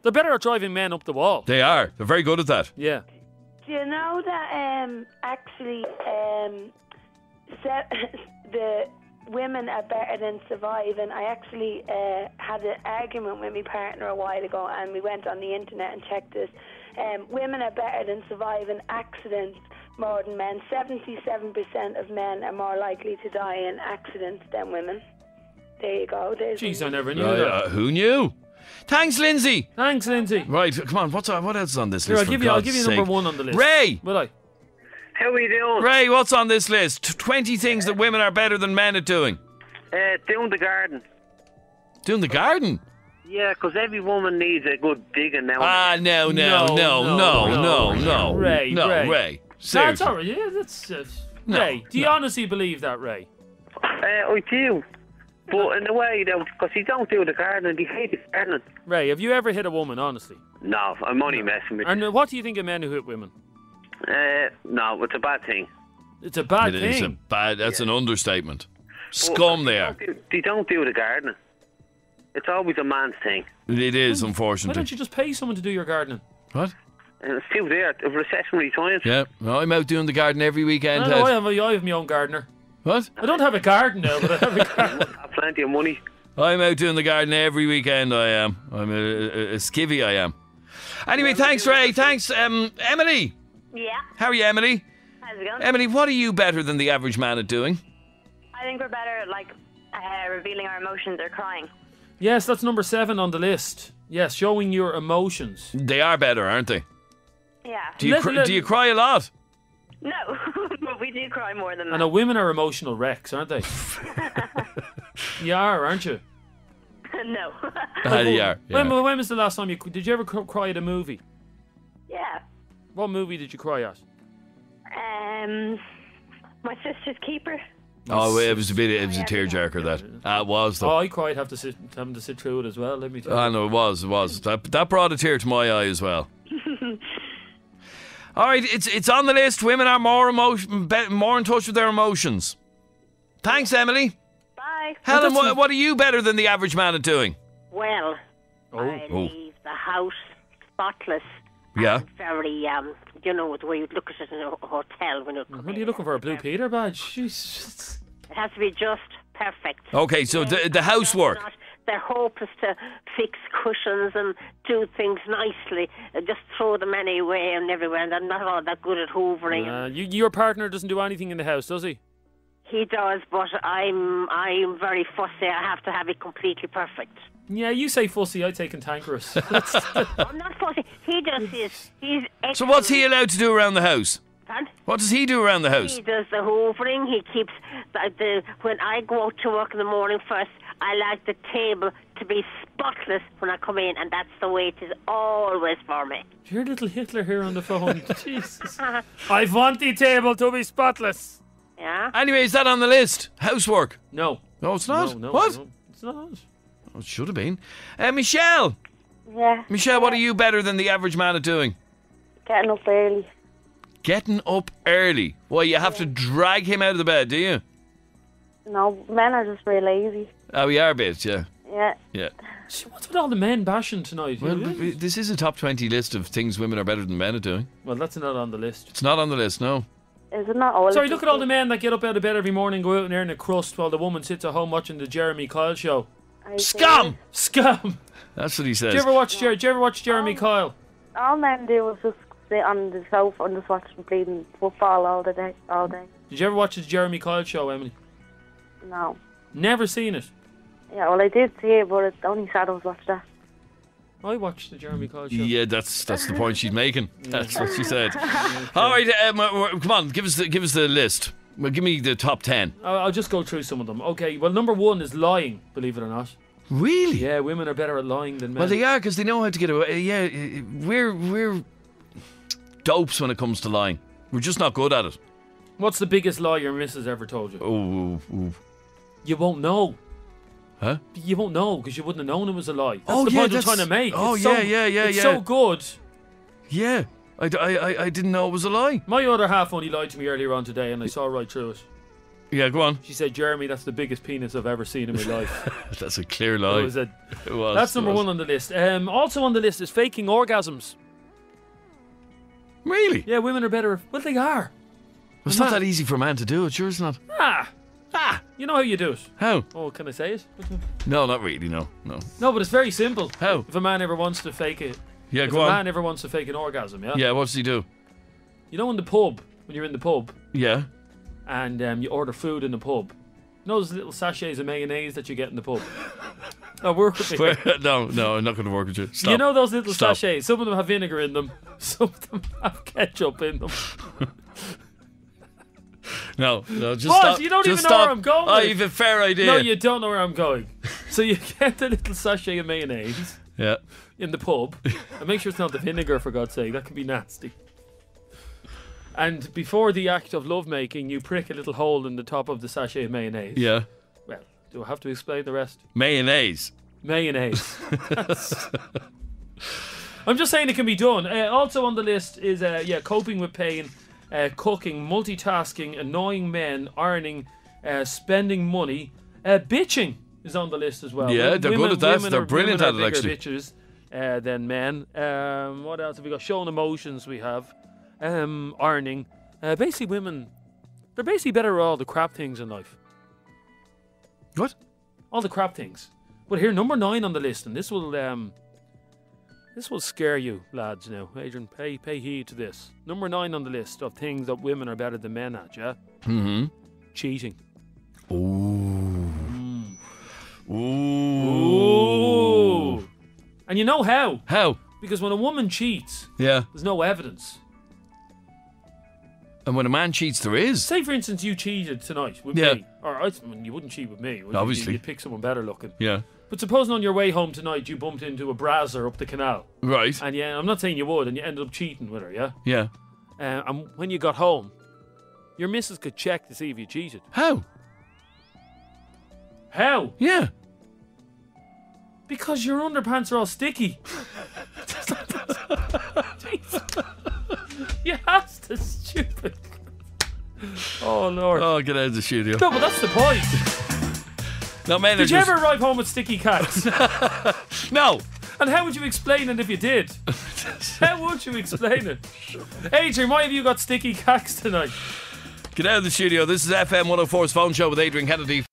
Speaker 1: they're better at driving men up the wall.
Speaker 2: They are. They're very good at that.
Speaker 1: Yeah.
Speaker 12: Do you know that actually the women are better than surviving? I actually had an argument with my partner a while ago, and we went on the internet and checked this. Women are better than surviving accidents more than men. 77% of men are more likely to die in accidents than women. There you go.
Speaker 1: Jeez, I never knew that.
Speaker 2: Who knew? Thanks, Lindsay.
Speaker 1: Right,
Speaker 2: come on. What else is on this list?
Speaker 1: I'll give you number 1 on the list.
Speaker 2: Ray.
Speaker 1: Will I?
Speaker 3: How are you doing?
Speaker 2: Ray, what's on this list? 20 things that women are better than men at doing.
Speaker 3: Doing the garden.
Speaker 2: Doing the garden?
Speaker 3: Yeah, because every woman needs a good digging now.
Speaker 2: No. Ray. Seriously.
Speaker 1: That's all right. Yeah, that's Ray. Do you honestly believe that, Ray?
Speaker 3: I do. But in a way, though, because he don't do the gardening, he hates gardening.
Speaker 1: Ray, have you ever hit a woman, honestly?
Speaker 3: No, I'm only messing with you.
Speaker 1: And what do you think of men who hit women?
Speaker 3: No, it's a bad thing.
Speaker 1: It's a bad thing?
Speaker 2: It is that's an understatement. Scum there.
Speaker 3: They don't do the gardening. It's always a man's thing.
Speaker 2: It is, unfortunately.
Speaker 1: Why don't you just pay someone to do your gardening?
Speaker 2: What?
Speaker 3: And it's still there, of recessionary times.
Speaker 2: Yeah, well, I'm out doing the garden every weekend.
Speaker 1: I have my own gardener.
Speaker 2: What?
Speaker 1: I don't have a garden now, but I have a garden.
Speaker 3: Have plenty of money.
Speaker 2: I'm out doing the garden every weekend, I am. I'm a skivvy, I am. Anyway, thanks, Ray. Thanks, Emily.
Speaker 11: Yeah.
Speaker 2: How are you, Emily?
Speaker 11: How's it going?
Speaker 2: Emily, what are you better than the average man at doing?
Speaker 11: I think we're better at, like, revealing our emotions or crying.
Speaker 1: Yes, that's number 7 on the list. Yes, showing your emotions.
Speaker 2: They are better, aren't they?
Speaker 11: Yeah.
Speaker 2: Do you cry a lot?
Speaker 11: No, but we do cry more than
Speaker 1: I
Speaker 11: that.
Speaker 1: know women are emotional wrecks, aren't they? You are, aren't you?
Speaker 11: No.
Speaker 2: You are. Yeah.
Speaker 1: When was the last time did you ever cry at a movie?
Speaker 11: Yeah.
Speaker 1: What movie did you cry at?
Speaker 11: My Sister's Keeper.
Speaker 2: Oh, it was a tearjerker, that. It was, though.
Speaker 1: Oh, I cried having to sit through it as well, let me tell you.
Speaker 2: I know, it was. That brought a tear to my eye as well. All right, it's on the list. Women are more in touch with their emotions. Thanks, Emily.
Speaker 11: Bye.
Speaker 2: Helen, what are you better than the average man at doing?
Speaker 13: Well, I leave the house spotless.
Speaker 2: Yeah.
Speaker 13: Very, you know, the way you look at it in a hotel when you come
Speaker 1: What are you looking for, a Blue Peter badge? Jeez.
Speaker 13: It has to be just perfect.
Speaker 2: Okay, so the housework.
Speaker 13: Their hope is to fix cushions and do things nicely, just throw them anywhere and everywhere, and they're not all that good at hoovering.
Speaker 1: Your partner doesn't do anything in the house, does he?
Speaker 13: He does, but I'm very fussy. I have to have it completely perfect.
Speaker 1: Yeah, you say fussy, I say cantankerous.
Speaker 13: I'm not fussy. He does his. He's excellent.
Speaker 2: So what's he allowed to do around the house?
Speaker 13: Pardon?
Speaker 2: What does he do around the house?
Speaker 13: He does the hoovering. He keeps when I go out to work in the morning first, I like the table to be spotless when I come in, and that's the way it is always for me.
Speaker 1: You're little Hitler here on the phone. Jesus. I want the table to be spotless.
Speaker 13: Yeah.
Speaker 2: Anyway, is that on the list? Housework?
Speaker 1: No.
Speaker 2: No, it's not.
Speaker 1: No,
Speaker 2: what?
Speaker 1: No, it's not.
Speaker 2: Oh, it should have been. Michelle.
Speaker 14: Yeah.
Speaker 2: Michelle, what are you better than the average man at doing?
Speaker 14: Getting up early.
Speaker 2: Getting up early. Well, you have to drag him out of the bed, do you?
Speaker 14: No, men are just very lazy.
Speaker 2: Oh, we are a bit, yeah.
Speaker 14: Yeah.
Speaker 2: Yeah.
Speaker 1: What's with all the men bashing tonight?
Speaker 2: Well, this is a top 20 list of things women are better than men at doing.
Speaker 1: Well, that's not on the list.
Speaker 2: It's not on the list, no.
Speaker 14: Is it not all?
Speaker 1: Sorry, look at all the men that get up out of bed every morning, go out and earn a crust while the woman sits at home watching the Jeremy Kyle show.
Speaker 2: Scum!
Speaker 1: Scum!
Speaker 2: That's what he says.
Speaker 1: Do you ever watch Jeremy Kyle?
Speaker 14: All men do is just sit on the sofa and just watch them bleeding football all day.
Speaker 1: Did you ever watch the Jeremy Kyle show, Emily?
Speaker 14: No.
Speaker 1: Never seen it?
Speaker 14: Yeah, well, I did see it, but it's only shadows watch that.
Speaker 1: I watched the Jeremy Kyle show.
Speaker 2: Yeah, that's the point she's making. That's what she said. All right, come on, give us the list. Well, give me the top 10.
Speaker 1: I'll just go through some of them. Okay, well, number 1 is lying, believe it or not.
Speaker 2: Really?
Speaker 1: Yeah, women are better at lying than men.
Speaker 2: Well, they are, because they know how to get away. Yeah, we're dopes when it comes to lying. We're just not good at it.
Speaker 1: What's the biggest lie your missus ever told you?
Speaker 2: Oh.
Speaker 1: You won't know.
Speaker 2: Huh?
Speaker 1: You won't know because you wouldn't have known it was a lie. That's
Speaker 2: Oh,
Speaker 1: the
Speaker 2: yeah,
Speaker 1: point I'm trying to make.
Speaker 2: Oh,
Speaker 1: It's
Speaker 2: yeah.
Speaker 1: It's so good.
Speaker 2: Yeah, I didn't know it was a lie.
Speaker 1: My other half only lied to me earlier on today, and I saw right through it.
Speaker 2: Yeah, go on.
Speaker 1: She said, "Jeremy, that's the biggest penis I've ever seen in my life."
Speaker 2: That's a clear lie.
Speaker 1: It was.
Speaker 2: It
Speaker 1: That's number 1 on the list. Also on the list is faking orgasms.
Speaker 2: Really?
Speaker 1: Yeah, women are better. Well, they are.
Speaker 2: It's not that easy for a man to do it, sure it's not.
Speaker 1: You know how you do it.
Speaker 2: How?
Speaker 1: Oh, can I say it?
Speaker 2: No, not really, no.
Speaker 1: No, but it's very simple.
Speaker 2: How?
Speaker 1: If a man ever wants to fake it.
Speaker 2: Yeah,
Speaker 1: if
Speaker 2: go
Speaker 1: a
Speaker 2: on.
Speaker 1: man ever wants to fake an orgasm, yeah?
Speaker 2: Yeah, what does he do?
Speaker 1: You know in the pub, when you're in the pub.
Speaker 2: Yeah.
Speaker 1: And you order food in the pub. You know those little sachets of mayonnaise that you get in the pub? No, work with me.
Speaker 2: No, I'm not going to work with you. Stop.
Speaker 1: You know those little sachets? Some of them have vinegar in them. Some of them have ketchup in them.
Speaker 2: No, just
Speaker 1: what?
Speaker 2: stop.
Speaker 1: You don't
Speaker 2: just
Speaker 1: even know
Speaker 2: stop.
Speaker 1: where I'm going.
Speaker 2: Oh, you've a fair idea.
Speaker 1: No, you don't know where I'm going. So you get the little sachet of mayonnaise in the pub. And make sure it's not the vinegar, for God's sake. That can be nasty. And before the act of lovemaking, you prick a little hole in the top of the sachet of mayonnaise.
Speaker 2: Yeah.
Speaker 1: Well, do I have to explain the rest?
Speaker 2: Mayonnaise.
Speaker 1: I'm just saying it can be done. Also on the list is coping with pain, cooking, multitasking, annoying men, ironing, spending money, bitching is on the list as well.
Speaker 2: Yeah, they're good at that. They're brilliant at it, actually.
Speaker 1: Bitches than men. What else have we got? Showing emotions we have. Ironing. Basically women, They're basically better at all the crap things in life.
Speaker 2: What?
Speaker 1: All the crap things. But here, number 9 on the list, and this will scare you, lads. Now, Adrian, pay heed to this. Number 9 on the list of things that women are better than men at. Yeah.
Speaker 2: Mm-hmm.
Speaker 1: Cheating.
Speaker 2: Ooh.
Speaker 1: Ooh. And you know how?
Speaker 2: How?
Speaker 1: Because when a woman cheats,
Speaker 2: Yeah.
Speaker 1: there's no evidence.
Speaker 2: And when a man cheats, there is.
Speaker 1: Say, for instance, you cheated tonight with
Speaker 2: Yeah.
Speaker 1: me. Or you wouldn't cheat with me. would you?
Speaker 2: Obviously.
Speaker 1: You'd pick someone better looking.
Speaker 2: Yeah.
Speaker 1: But supposing on your way home tonight you bumped into a brazzer up the canal.
Speaker 2: Right.
Speaker 1: And yeah, I'm not saying you would, and you ended up cheating with her, yeah?
Speaker 2: Yeah.
Speaker 1: And when you got home, your missus could check to see if you cheated.
Speaker 2: How?
Speaker 1: How?
Speaker 2: Yeah.
Speaker 1: Because your underpants are all sticky. You asked the stupid. Oh, Lord.
Speaker 2: Oh, get out of the studio.
Speaker 1: No, but that's the point.
Speaker 2: No, man,
Speaker 1: Did you ever arrive home with sticky cacks?
Speaker 2: No.
Speaker 1: And how would you explain it if you did? How would you explain it? Adrian, why have you got sticky cacks tonight?
Speaker 2: Get out of the studio. This is FM104's Phone Show with Adrian Kennedy.